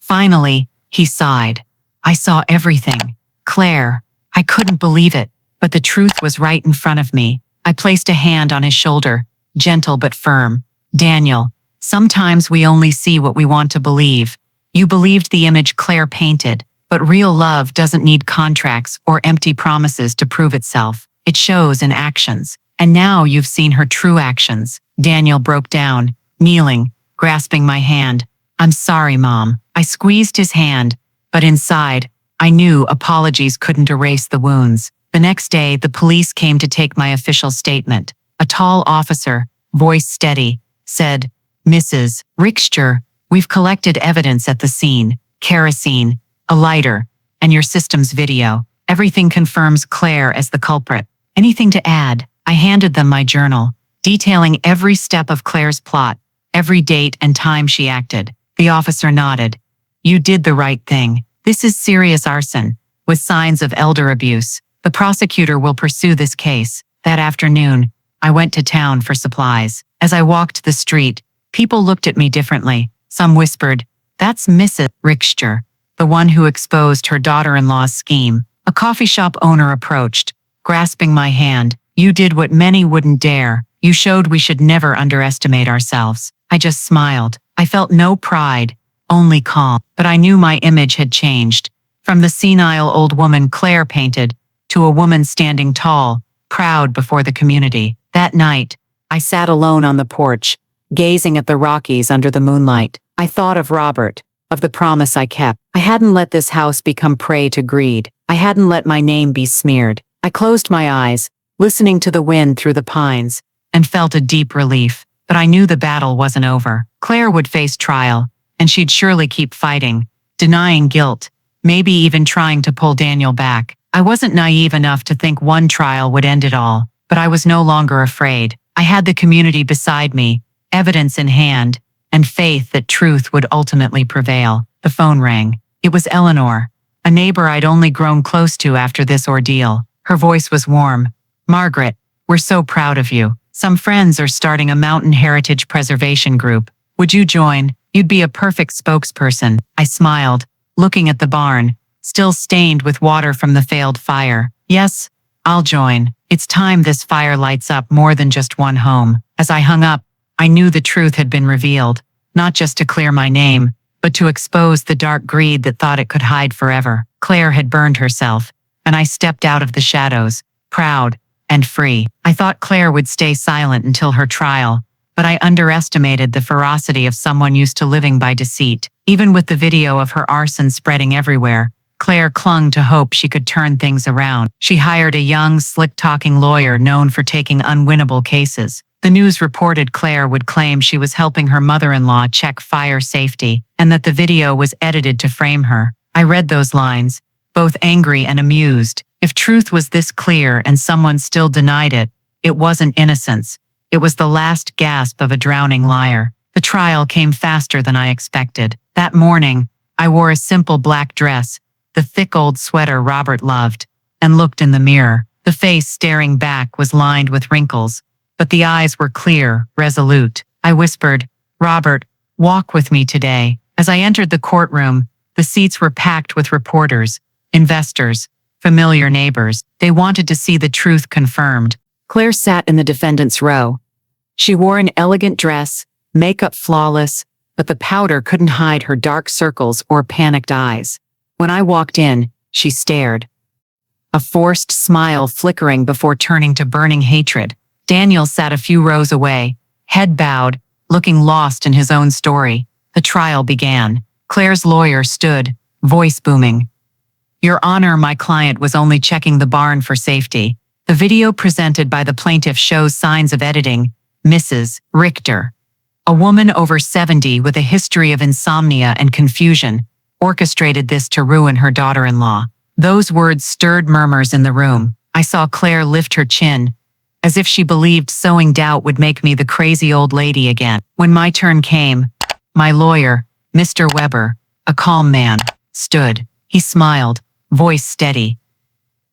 Finally, he sighed. I saw everything. Claire, I couldn't believe it, but the truth was right in front of me. I placed a hand on his shoulder, gentle but firm. Daniel, sometimes we only see what we want to believe. You believed the image Claire painted, but real love doesn't need contracts or empty promises to prove itself. It shows in actions. And now you've seen her true actions. Daniel broke down, kneeling, grasping my hand. I'm sorry, Mom. I squeezed his hand, but inside, I knew apologies couldn't erase the wounds. The next day, the police came to take my official statement. A tall officer, voice steady, said, Mrs. Richter, we've collected evidence at the scene, kerosene, a lighter, and your system's video. Everything confirms Claire as the culprit. Anything to add? I handed them my journal, detailing every step of Claire's plot, every date and time she acted. The officer nodded. You did the right thing. This is serious arson, with signs of elder abuse. The prosecutor will pursue this case. That afternoon, I went to town for supplies. As I walked the street, people looked at me differently. Some whispered, "That's Mrs. Richter, the one who exposed her daughter-in-law's scheme." A coffee shop owner approached, grasping my hand. "You did what many wouldn't dare. You showed we should never underestimate ourselves." I just smiled. I felt no pride, only calm. But I knew my image had changed. From the senile old woman Claire painted, to a woman standing tall, proud before the community. That night, I sat alone on the porch, gazing at the Rockies under the moonlight. I thought of Robert, of the promise I kept. I hadn't let this house become prey to greed. I hadn't let my name be smeared. I closed my eyes, listening to the wind through the pines, and felt a deep relief. But I knew the battle wasn't over. Claire would face trial, and she'd surely keep fighting, denying guilt, maybe even trying to pull Daniel back. I wasn't naive enough to think one trial would end it all, but I was no longer afraid. I had the community beside me, evidence in hand, and faith that truth would ultimately prevail. The phone rang. It was Eleanor, a neighbor I'd only grown close to after this ordeal. Her voice was warm. "Margaret, we're so proud of you. Some friends are starting a mountain heritage preservation group. Would you join? You'd be a perfect spokesperson." I smiled, looking at the barn, still stained with water from the failed fire. "Yes, I'll join. It's time this fire lights up more than just one home." As I hung up, I knew the truth had been revealed, not just to clear my name, but to expose the dark greed that thought it could hide forever. Claire had burned herself, and I stepped out of the shadows, proud and free. I thought Claire would stay silent until her trial, but I underestimated the ferocity of someone used to living by deceit. Even with the video of her arson spreading everywhere, Claire clung to hope she could turn things around. She hired a young, slick-talking lawyer known for taking unwinnable cases. The news reported Claire would claim she was helping her mother-in-law check fire safety, and that the video was edited to frame her. I read those lines, both angry and amused. If truth was this clear and someone still denied it, it wasn't innocence. It was the last gasp of a drowning liar. The trial came faster than I expected. That morning, I wore a simple black dress, the thick old sweater Robert loved, and looked in the mirror. The face staring back was lined with wrinkles, but the eyes were clear, resolute. I whispered, "Robert, walk with me today." As I entered the courtroom, the seats were packed with reporters, investors, familiar neighbors. They wanted to see the truth confirmed. Claire sat in the defendant's row. She wore an elegant dress, makeup flawless, but the powder couldn't hide her dark circles or panicked eyes. When I walked in, she stared, a forced smile flickering before turning to burning hatred. Daniel sat a few rows away, head bowed, looking lost in his own story. The trial began. Claire's lawyer stood, voice booming. "Your Honor, my client was only checking the barn for safety." The video presented by the plaintiff shows signs of editing. Mrs. Richter, a woman over 70 with a history of insomnia and confusion, orchestrated this to ruin her daughter-in-law. Those words stirred murmurs in the room. I saw Claire lift her chin, as if she believed sowing doubt would make me the crazy old lady again. When my turn came, my lawyer, Mr. Weber, a calm man, stood. He smiled, voice steady.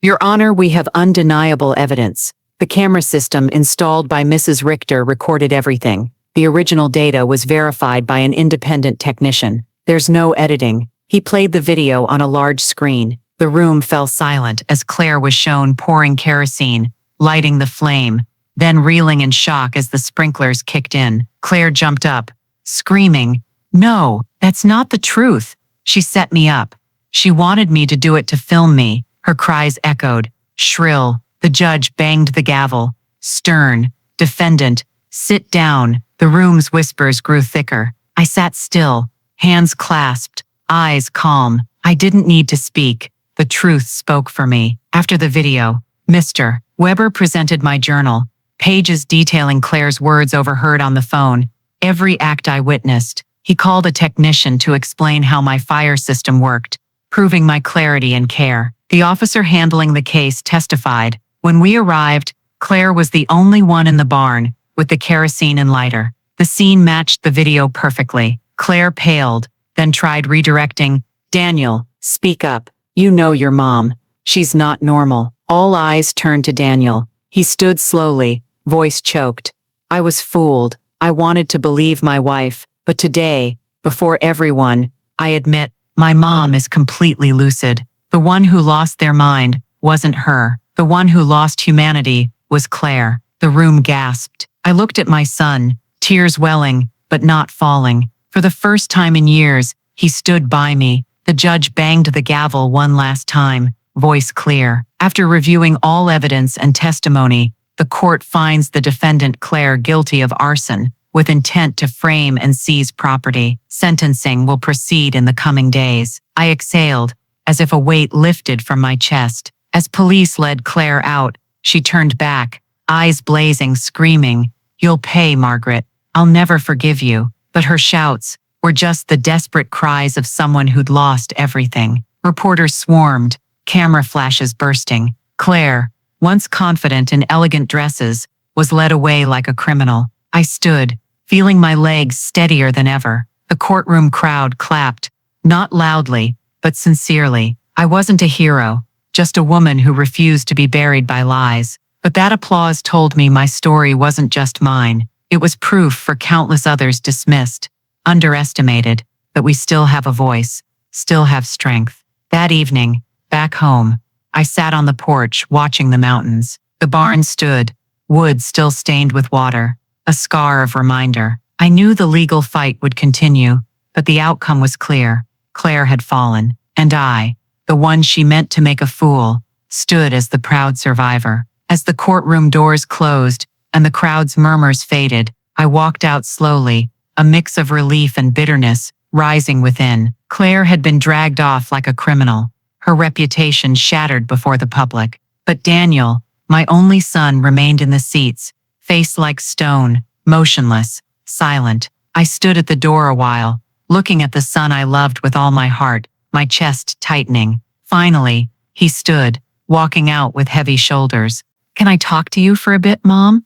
"Your Honor, we have undeniable evidence. The camera system installed by Mrs. Richter recorded everything. The original data was verified by an independent technician. There's no editing." He played the video on a large screen. The room fell silent as Claire was shown pouring kerosene, lighting the flame, then reeling in shock as the sprinklers kicked in. Claire jumped up, screaming, "No, that's not the truth." She set me up. She wanted me to do it to film me. Her cries echoed, shrill. The judge banged the gavel. Stern, "Defendant, sit down." The room's whispers grew thicker. I sat still, hands clasped, eyes calm. I didn't need to speak. The truth spoke for me. After the video, Mr. Weber presented my journal, pages detailing Claire's words overheard on the phone, every act I witnessed. He called a technician to explain how my fire system worked, proving my clarity and care. The officer handling the case testified. When we arrived, Claire was the only one in the barn, with the kerosene and lighter. The scene matched the video perfectly. Claire paled, then tried redirecting. "Daniel, speak up. You know your mom. She's not normal." All eyes turned to Daniel. He stood slowly, voice choked. I was fooled. I wanted to believe my wife, but today, before everyone, I admit, my mom is completely lucid. The one who lost their mind wasn't her. The one who lost humanity was Claire. The room gasped. I looked at my son, tears welling, but not falling. For the first time in years, he stood by me. The judge banged the gavel one last time, voice clear. After reviewing all evidence and testimony, the court finds the defendant Claire guilty of arson, with intent to frame and seize property. Sentencing will proceed in the coming days. I exhaled, as if a weight lifted from my chest. As police led Claire out, she turned back, eyes blazing, screaming, "You'll pay, Margaret. I'll never forgive you." But her shouts were just the desperate cries of someone who'd lost everything. Reporters swarmed, camera flashes bursting. Claire, once confident in elegant dresses, was led away like a criminal. I stood, feeling my legs steadier than ever. The courtroom crowd clapped, not loudly, but sincerely. I wasn't a hero, just a woman who refused to be buried by lies. But that applause told me my story wasn't just mine. It was proof for countless others dismissed, underestimated, that we still have a voice, still have strength. That evening, back home, I sat on the porch watching the mountains. The barn stood, wood still stained with water, a scar of reminder. I knew the legal fight would continue, but the outcome was clear. Claire had fallen, and I, the one she meant to make a fool, stood as the proud survivor. As the courtroom doors closed and the crowd's murmurs faded, I walked out slowly, a mix of relief and bitterness rising within. Claire had been dragged off like a criminal, her reputation shattered before the public. But Daniel, my only son, remained in the seats, face like stone, motionless, silent. I stood at the door a while, looking at the son I loved with all my heart, my chest tightening. Finally, he stood, walking out with heavy shoulders. "Can I talk to you for a bit, Mom?"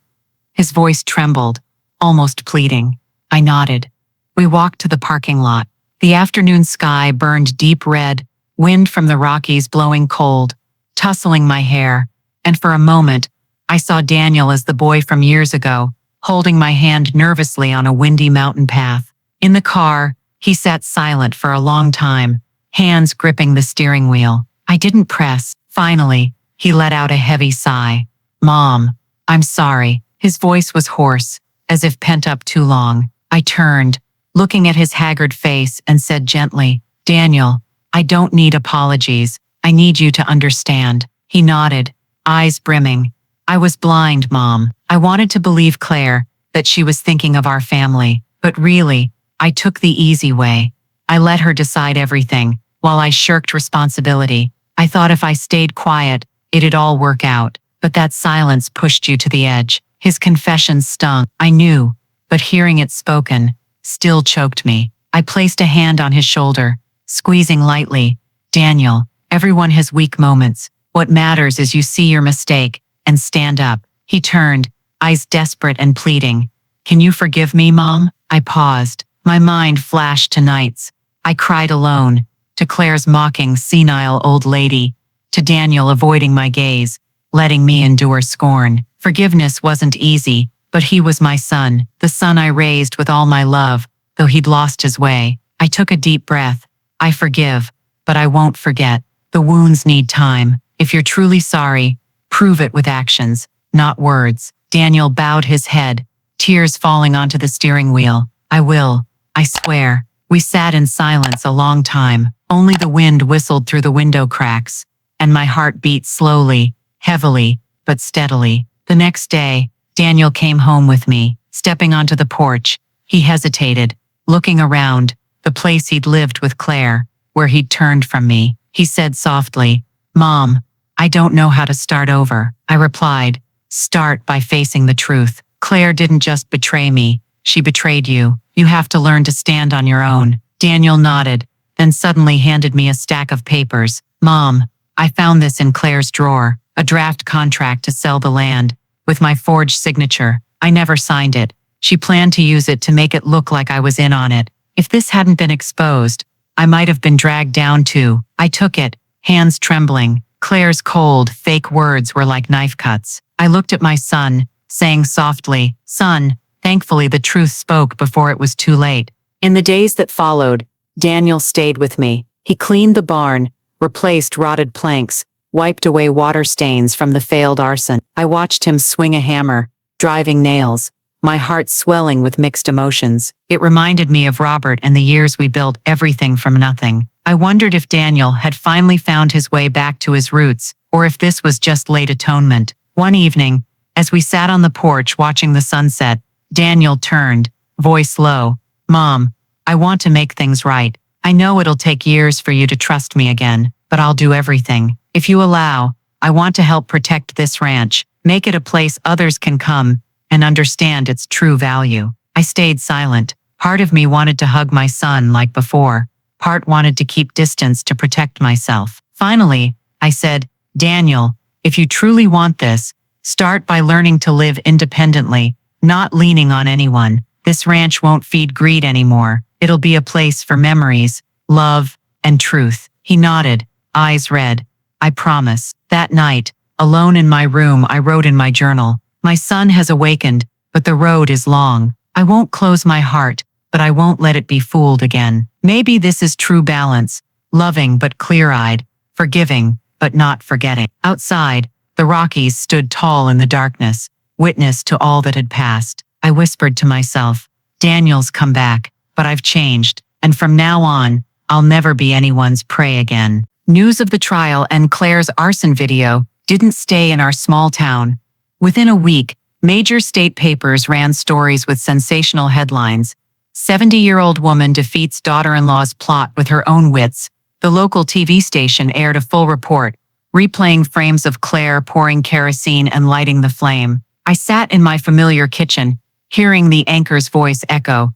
His voice trembled, almost pleading. I nodded. We walked to the parking lot. The afternoon sky burned deep red, wind from the Rockies blowing cold, tussling my hair, and for a moment, I saw Daniel as the boy from years ago, holding my hand nervously on a windy mountain path. In the car, he sat silent for a long time, hands gripping the steering wheel. I didn't press. Finally, he let out a heavy sigh. "Mom, I'm sorry." His voice was hoarse, as if pent up too long. I turned, looking at his haggard face, and said gently, "Daniel, I don't need apologies. I need you to understand." He nodded, eyes brimming. "I was blind, Mom. I wanted to believe Claire, that she was thinking of our family. But really, I took the easy way. I let her decide everything, while I shirked responsibility. I thought if I stayed quiet, it'd all work out. But that silence pushed you to the edge." His confession stung. I knew, but hearing it spoken still choked me. I placed a hand on his shoulder, squeezing lightly. "Daniel, everyone has weak moments. What matters is you see your mistake and stand up." He turned, eyes desperate and pleading. "Can you forgive me, Mom?" I paused. My mind flashed to nights I cried alone, to Claire's mocking, senile old lady, to Daniel avoiding my gaze, letting me endure scorn. Forgiveness wasn't easy, but he was my son, the son I raised with all my love, though he'd lost his way. I took a deep breath. "I forgive, but I won't forget. The wounds need time. If you're truly sorry, prove it with actions, not words." Daniel bowed his head, tears falling onto the steering wheel. "I will, I swear." We sat in silence a long time. Only the wind whistled through the window cracks, and my heart beat slowly, heavily, but steadily. The next day, Daniel came home with me. Stepping onto the porch, he hesitated, looking around, the place he'd lived with Claire, where he'd turned from me. He said softly, "Mom, I don't know how to start over." I replied, "Start by facing the truth. Claire didn't just betray me, she betrayed you. You have to learn to stand on your own." Daniel nodded, then suddenly handed me a stack of papers. "Mom, I found this in Claire's drawer, a draft contract to sell the land, with my forged signature. I never signed it. She planned to use it to make it look like I was in on it. If this hadn't been exposed, I might have been dragged down too." I took it, hands trembling. Claire's cold, fake words were like knife cuts. I looked at my son, saying softly, "Son." Thankfully, the truth spoke before it was too late. In the days that followed, Daniel stayed with me. He cleaned the barn, replaced rotted planks, wiped away water stains from the failed arson. I watched him swing a hammer, driving nails, my heart swelling with mixed emotions. It reminded me of Robert and the years we built everything from nothing. I wondered if Daniel had finally found his way back to his roots, or if this was just late atonement. One evening, as we sat on the porch watching the sunset, Daniel turned, voice low. "Mom, I want to make things right. I know it'll take years for you to trust me again, but I'll do everything. If you allow, I want to help protect this ranch, make it a place others can come and understand its true value." I stayed silent. Part of me wanted to hug my son like before. Part wanted to keep distance to protect myself. Finally, I said, "Daniel, if you truly want this, start by learning to live independently, not leaning on anyone. This ranch won't feed greed anymore. It'll be a place for memories, love, and truth." He nodded, eyes red. "I promise." That night, alone in my room, I wrote in my journal, "My son has awakened, but the road is long. I won't close my heart, but I won't let it be fooled again. Maybe this is true balance, loving but clear-eyed, forgiving but not forgetting." Outside, the Rockies stood tall in the darkness, witness to all that had passed. I whispered to myself, "Daniel's come back, but I've changed, and from now on, I'll never be anyone's prey again." News of the trial and Claire's arson video didn't stay in our small town. Within a week, major state papers ran stories with sensational headlines. 70-year-old woman defeats daughter-in-law's plot with her own wits. The local TV station aired a full report, replaying frames of Claire pouring kerosene and lighting the flame. I sat in my familiar kitchen, hearing the anchor's voice echo.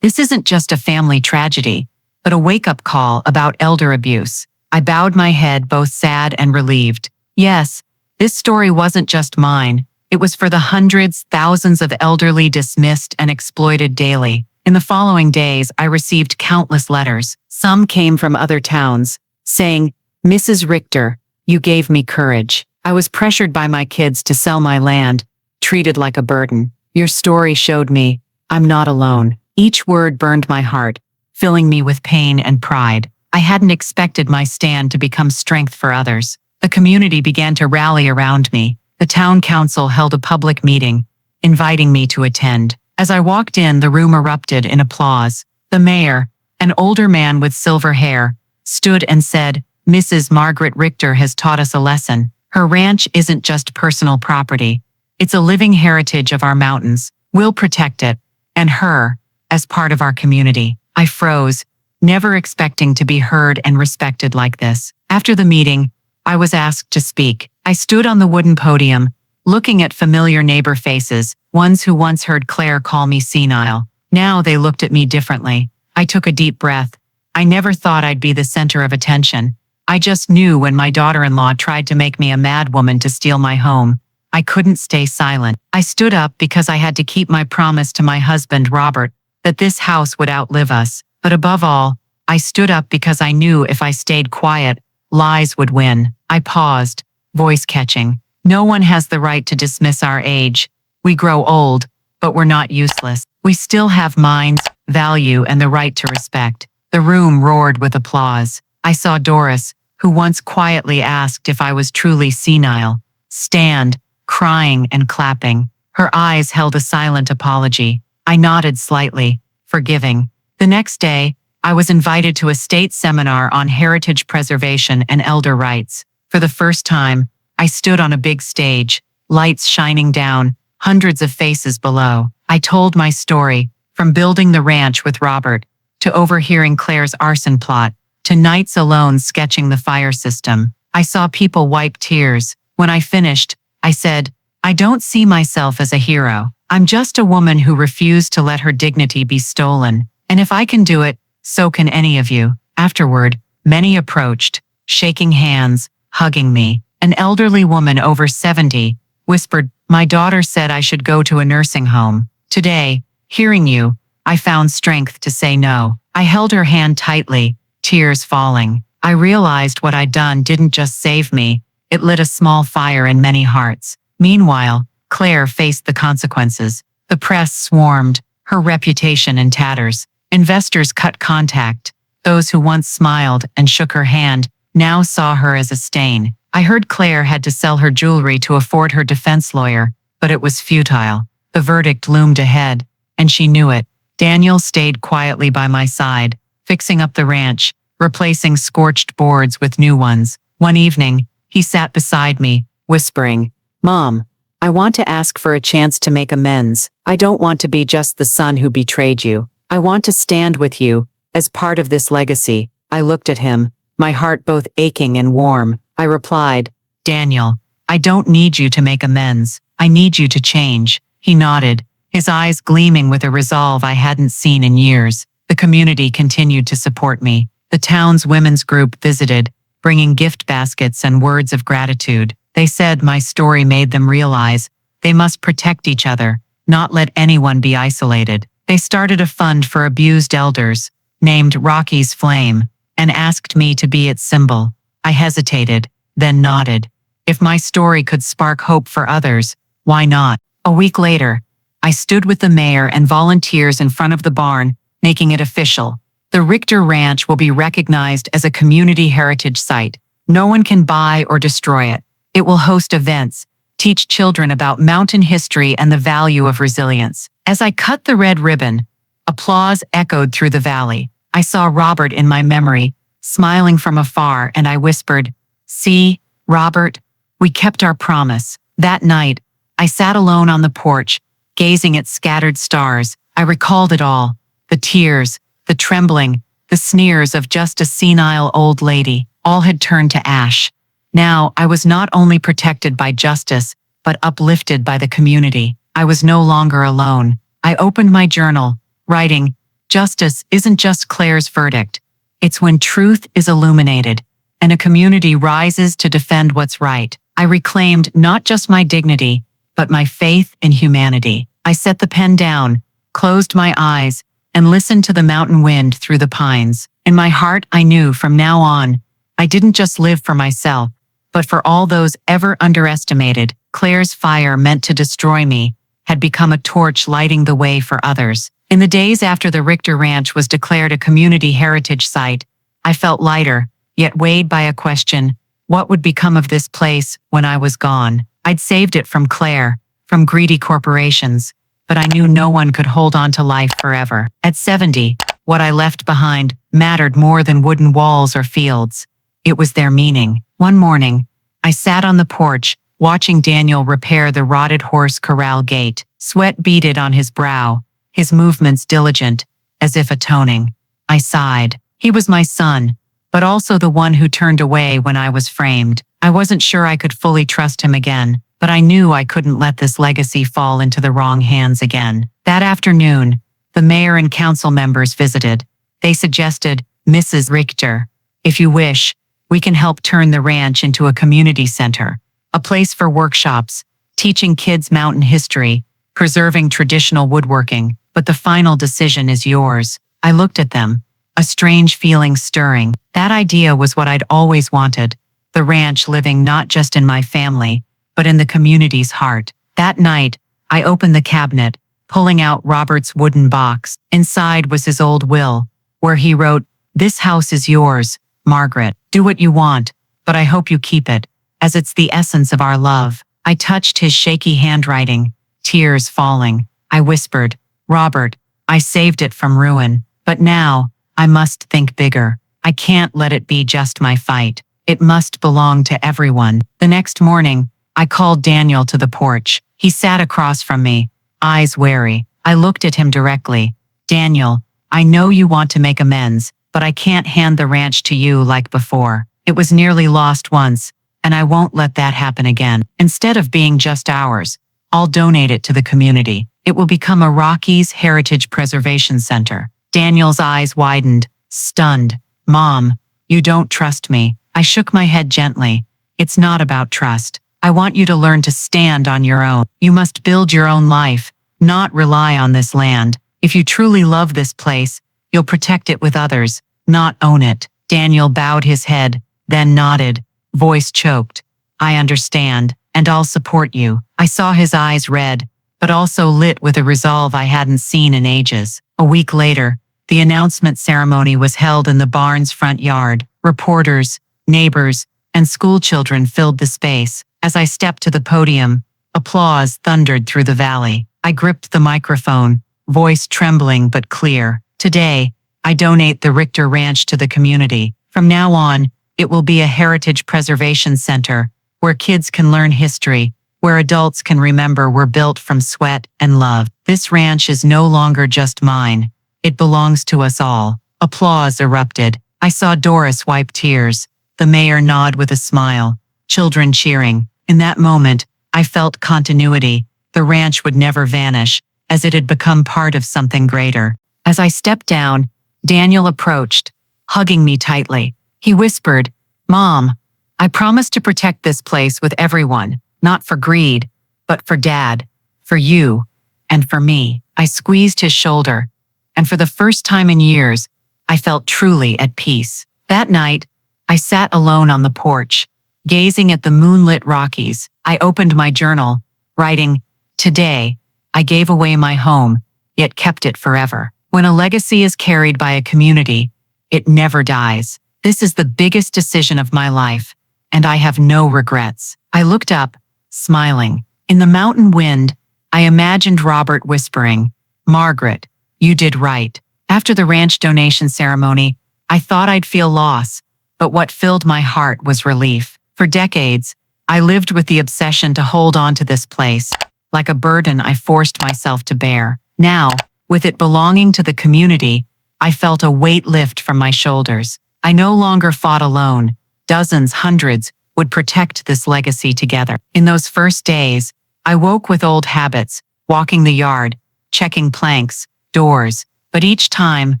This isn't just a family tragedy, but a wake-up call about elder abuse. I bowed my head, both sad and relieved. Yes, this story wasn't just mine. It was for the hundreds, thousands of elderly dismissed and exploited daily. In the following days, I received countless letters. Some came from other towns, saying, "Mrs. Richter, you gave me courage. I was pressured by my kids to sell my land, treated like a burden. Your story showed me I'm not alone." Each word burned my heart, filling me with pain and pride. I hadn't expected my stand to become strength for others. The community began to rally around me. The town council held a public meeting, inviting me to attend. As I walked in, the room erupted in applause. The mayor, an older man with silver hair, stood and said, "Mrs. Margaret Richter has taught us a lesson. Her ranch isn't just personal property. It's a living heritage of our mountains. We'll protect it, and her, as part of our community." I froze, never expecting to be heard and respected like this. After the meeting, I was asked to speak. I stood on the wooden podium, looking at familiar neighbor faces, ones who once heard Claire call me senile. Now they looked at me differently. I took a deep breath. I never thought I'd be the center of attention. I just knew when my daughter-in-law tried to make me a madwoman to steal my home, I couldn't stay silent. I stood up because I had to keep my promise to my husband, Robert, that this house would outlive us. But above all, I stood up because I knew if I stayed quiet, lies would win. I paused, voice catching. No one has the right to dismiss our age. We grow old, but we're not useless. We still have minds, value, and the right to respect. The room roared with applause. I saw Doris, who once quietly asked if I was truly senile, stand, crying and clapping. Her eyes held a silent apology. I nodded slightly, forgiving. The next day, I was invited to a state seminar on heritage preservation and elder rights. For the first time, I stood on a big stage, lights shining down, hundreds of faces below. I told my story, from building the ranch with Robert, to overhearing Claire's arson plot, to nights alone sketching the fire system. I saw people wipe tears. When I finished, I said, "I don't see myself as a hero. I'm just a woman who refused to let her dignity be stolen. And if I can do it, so can any of you." Afterward, many approached, shaking hands, hugging me. An elderly woman over 70 whispered, "My daughter said I should go to a nursing home. Today, hearing you, I found strength to say no." I held her hand tightly, tears falling. I realized what I'd done didn't just save me, it lit a small fire in many hearts. Meanwhile, Claire faced the consequences. The press swarmed, her reputation in tatters. Investors cut contact. Those who once smiled and shook her hand now saw her as a stain. I heard Claire had to sell her jewelry to afford her defense lawyer, but it was futile. The verdict loomed ahead, and she knew it. Daniel stayed quietly by my side, fixing up the ranch, replacing scorched boards with new ones. One evening, he sat beside me, whispering, "Mom, I want to ask for a chance to make amends. I don't want to be just the son who betrayed you. I want to stand with you as part of this legacy." I looked at him, my heart both aching and warm. I replied, "Daniel, I don't need you to make amends. I need you to change." He nodded, his eyes gleaming with a resolve I hadn't seen in years. The community continued to support me. The town's women's group visited, bringing gift baskets and words of gratitude. They said my story made them realize they must protect each other, not let anyone be isolated. They started a fund for abused elders, named Rockies Flame, and asked me to be its symbol. I hesitated, then nodded. If my story could spark hope for others, why not? A week later, I stood with the mayor and volunteers in front of the barn, making it official. The Richter Ranch will be recognized as a community heritage site. No one can buy or destroy it. It will host events, teach children about mountain history and the value of resilience. As I cut the red ribbon, applause echoed through the valley. I saw Robert in my memory, smiling from afar, and I whispered, "See, Robert, we kept our promise." That night, I sat alone on the porch, gazing at scattered stars. I recalled it all, the tears, the trembling, the sneers of just a senile old lady. All had turned to ash. Now I was not only protected by justice, but uplifted by the community. I was no longer alone. I opened my journal, writing, "Justice isn't just Claire's verdict. It's when truth is illuminated, and a community rises to defend what's right." I reclaimed not just my dignity, but my faith in humanity. I set the pen down, closed my eyes, and listened to the mountain wind through the pines. In my heart, I knew from now on, I didn't just live for myself, but for all those ever underestimated. Claire's fire meant to destroy me had become a torch lighting the way for others. In the days after the Richter Ranch was declared a community heritage site, I felt lighter, yet weighed by a question: what would become of this place when I was gone? I'd saved it from Claire, from greedy corporations, but I knew no one could hold on to life forever. At 70, what I left behind mattered more than wooden walls or fields. It was their meaning. One morning, I sat on the porch, watching Daniel repair the rotted horse corral gate. Sweat beaded on his brow, his movements diligent, as if atoning. I sighed. He was my son, but also the one who turned away when I was framed. I wasn't sure I could fully trust him again, but I knew I couldn't let this legacy fall into the wrong hands again. That afternoon, the mayor and council members visited. They suggested, "Mrs. Richter, if you wish, we can help turn the ranch into a community center, a place for workshops, teaching kids mountain history, preserving traditional woodworking, but the final decision is yours." I looked at them, a strange feeling stirring. That idea was what I'd always wanted, the ranch living not just in my family, but in the community's heart. That night, I opened the cabinet, pulling out Robert's wooden box. Inside was his old will, where he wrote, "This house is yours, Margaret. Do what you want, but I hope you keep it, as it's the essence of our love." I touched his shaky handwriting, tears falling. I whispered, "Robert, I saved it from ruin, but now, I must think bigger. I can't let it be just my fight. It must belong to everyone." The next morning, I called Daniel to the porch. He sat across from me, eyes wary. I looked at him directly. "Daniel, I know you want to make amends, but I can't hand the ranch to you like before. It was nearly lost once, and I won't let that happen again. Instead of being just ours, I'll donate it to the community. It will become a Rockies Heritage Preservation Center." Daniel's eyes widened, stunned. "Mom, you don't trust me." I shook my head gently. "It's not about trust. I want you to learn to stand on your own. You must build your own life, not rely on this land. If you truly love this place, you'll protect it with others, not own it." Daniel bowed his head, then nodded, voice choked. "I understand." and I'll support you." I saw his eyes red, but also lit with a resolve I hadn't seen in ages. A week later, the announcement ceremony was held in the barn's front yard. Reporters, neighbors, and schoolchildren filled the space. As I stepped to the podium, applause thundered through the valley. I gripped the microphone, voice trembling but clear. "Today, I donate the Richter Ranch to the community. From now on, it will be a heritage preservation center where kids can learn history, where adults can remember we're built from sweat and love. This ranch is no longer just mine. It belongs to us all." Applause erupted. I saw Doris wipe tears, the mayor nod with a smile, children cheering. In that moment, I felt continuity. The ranch would never vanish, as it had become part of something greater. As I stepped down, Daniel approached, hugging me tightly. He whispered, "Mom, I promise to protect this place with everyone, not for greed, but for Dad, for you, and for me." I squeezed his shoulder, and for the first time in years, I felt truly at peace. That night, I sat alone on the porch, gazing at the moonlit Rockies. I opened my journal, writing, "Today, I gave away my home, yet kept it forever." When a legacy is carried by a community, it never dies. This is the biggest decision of my life, and I have no regrets. I looked up, smiling. In the mountain wind, I imagined Robert whispering, "Margaret, you did right." After the ranch donation ceremony, I thought I'd feel loss, but what filled my heart was relief. For decades, I lived with the obsession to hold on to this place, like a burden I forced myself to bear. Now, with it belonging to the community, I felt a weight lift from my shoulders. I no longer fought alone. Dozens, hundreds, would protect this legacy together. In those first days, I woke with old habits, walking the yard, checking planks, doors, but each time,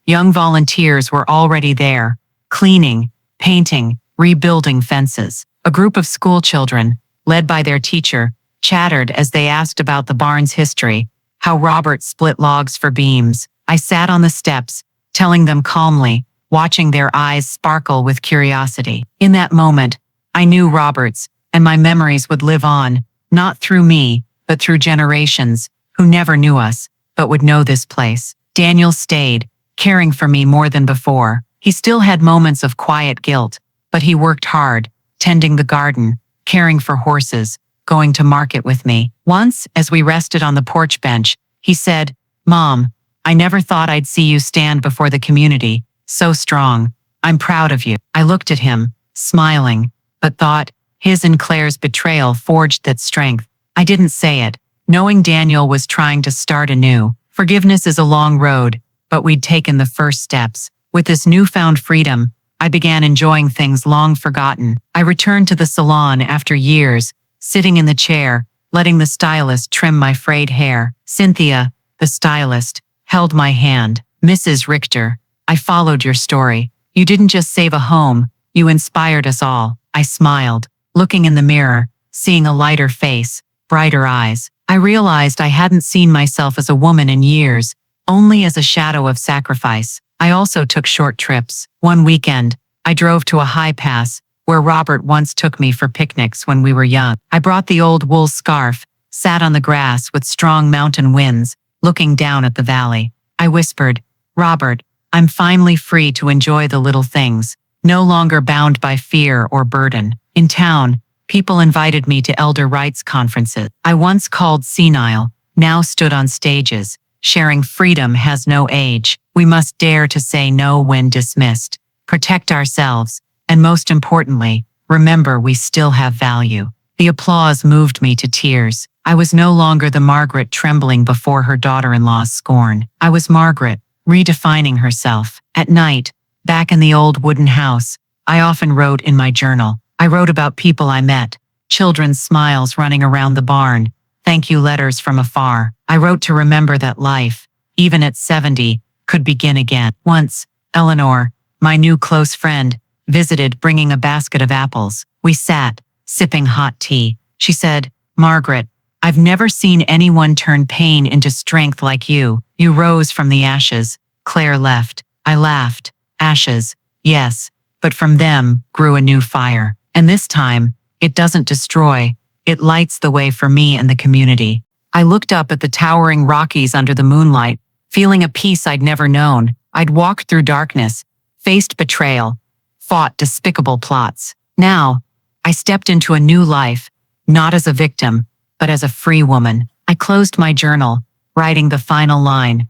young volunteers were already there, cleaning, painting, rebuilding fences. A group of school children, led by their teacher, chattered as they asked about the barn's history, how Robert split logs for beams. I sat on the steps, telling them calmly, watching their eyes sparkle with curiosity. In that moment, I knew Robert's, and my memories would live on, not through me, but through generations, who never knew us, but would know this place. Daniel stayed, caring for me more than before. He still had moments of quiet guilt, but he worked hard, tending the garden, caring for horses, going to market with me. Once, as we rested on the porch bench, he said, "Mom, I never thought I'd see you stand before the community, so strong. I'm proud of you." I looked at him, smiling, but thought, his and Claire's betrayal forged that strength. I didn't say it, knowing Daniel was trying to start anew. Forgiveness is a long road, but we'd taken the first steps. With this newfound freedom, I began enjoying things long forgotten. I returned to the salon after years, sitting in the chair, letting the stylist trim my frayed hair. Cynthia, the stylist, held my hand. "Mrs. Richter, I followed your story. You didn't just save a home, you inspired us all." I smiled, looking in the mirror, seeing a lighter face, brighter eyes. I realized I hadn't seen myself as a woman in years, only as a shadow of sacrifice. I also took short trips. One weekend, I drove to a high pass, where Robert once took me for picnics when we were young. I brought the old wool scarf, sat on the grass with strong mountain winds, looking down at the valley. I whispered, "Robert, I'm finally free to enjoy the little things, no longer bound by fear or burden." In town, people invited me to elder rights conferences. I once called senile, now stood on stages, sharing freedom has no age. We must dare to say no when dismissed, protect ourselves, and most importantly, remember we still have value. The applause moved me to tears. I was no longer the Margaret trembling before her daughter-in-law's scorn. I was Margaret, redefining herself. At night, back in the old wooden house, I often wrote in my journal. I wrote about people I met, children's smiles running around the barn, thank you letters from afar. I wrote to remember that life, even at 70, could begin again. Once, Eleanor, my new close friend, visited bringing a basket of apples. We sat, sipping hot tea. She said, "Margaret, I've never seen anyone turn pain into strength like you. You rose from the ashes." Claire left. I laughed. Ashes, yes, but from them grew a new fire. And this time, it doesn't destroy, it lights the way for me and the community. I looked up at the towering Rockies under the moonlight, feeling a peace I'd never known. I'd walked through darkness, faced betrayal, fought despicable plots. Now, I stepped into a new life, not as a victim, but as a free woman. I closed my journal, writing the final line.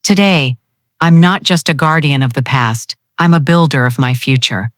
Today, I'm not just a guardian of the past, I'm a builder of my future.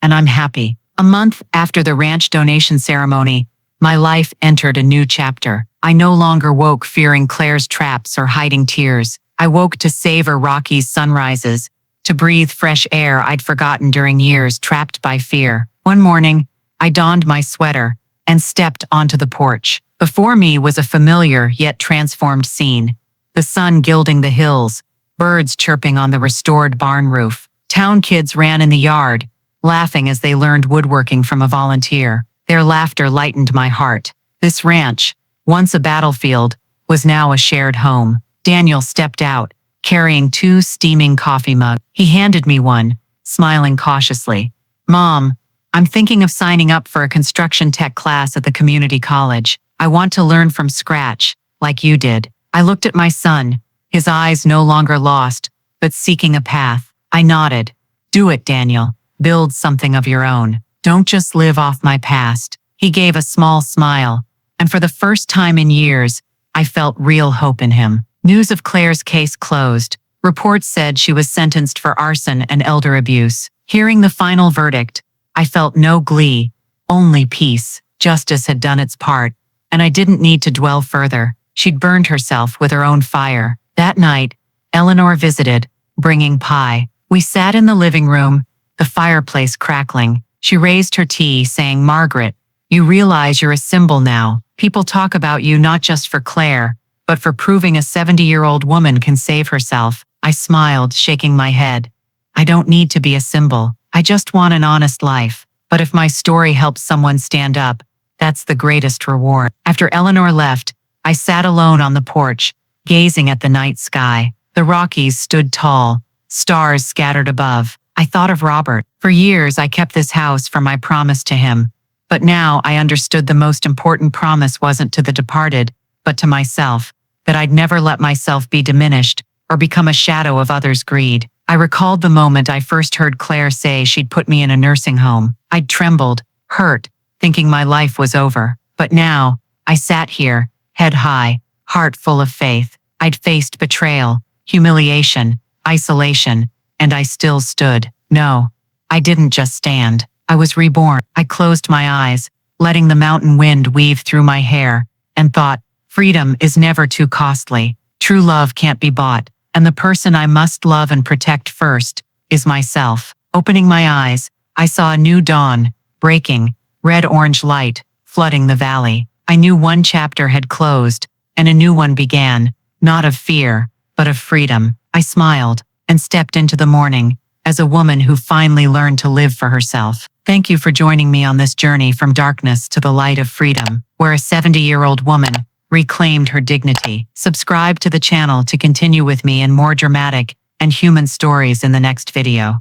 And I'm happy. A month after the ranch donation ceremony, my life entered a new chapter. I no longer woke fearing Claire's traps or hiding tears. I woke to savor Rockies' sunrises, to breathe fresh air I'd forgotten during years trapped by fear. One morning, I donned my sweater and stepped onto the porch. Before me was a familiar yet transformed scene. The sun gilding the hills, birds chirping on the restored barn roof. Town kids ran in the yard, laughing as they learned woodworking from a volunteer. Their laughter lightened my heart. This ranch, once a battlefield, was now a shared home. Daniel stepped out, carrying 2 steaming coffee mugs. He handed me one, smiling cautiously. "Mom, I'm thinking of signing up for a construction tech class at the community college. I want to learn from scratch, like you did." I looked at my son, his eyes no longer lost, but seeking a path. I nodded. "Do it, Daniel. Build something of your own. Don't just live off my past." He gave a small smile, and for the first time in years, I felt real hope in him. News of Claire's case closed. Reports said she was sentenced for arson and elder abuse. Hearing the final verdict, I felt no glee, only peace. Justice had done its part, and I didn't need to dwell further. She'd burned herself with her own fire. That night, Eleanor visited, bringing pie. We sat in the living room, the fireplace crackling. She raised her tea, saying, "Margaret, you realize you're a symbol now. People talk about you not just for Claire, but for proving a 70-year-old woman can save herself." I smiled, shaking my head. "I don't need to be a symbol. I just want an honest life. But if my story helps someone stand up, that's the greatest reward." After Eleanor left, I sat alone on the porch, gazing at the night sky. The Rockies stood tall, stars scattered above. I thought of Robert. For years, I kept this house for my promise to him. But now I understood the most important promise wasn't to the departed, but to myself, that I'd never let myself be diminished or become a shadow of others' greed. I recalled the moment I first heard Claire say she'd put me in a nursing home. I'd trembled, hurt, thinking my life was over. But now, I sat here, head high, heart full of faith. I'd faced betrayal, humiliation, isolation, and I still stood. No, I didn't just stand. I was reborn. I closed my eyes, letting the mountain wind weave through my hair, and thought, freedom is never too costly. True love can't be bought, and the person I must love and protect first is myself. Opening my eyes, I saw a new dawn, breaking, red-orange light, flooding the valley. I knew one chapter had closed, and a new one began, not of fear, but of freedom. I smiled and stepped into the morning as a woman who finally learned to live for herself. Thank you for joining me on this journey from darkness to the light of freedom, where a 70-year-old woman reclaimed her dignity. Subscribe to the channel to continue with me in more dramatic and human stories in the next video.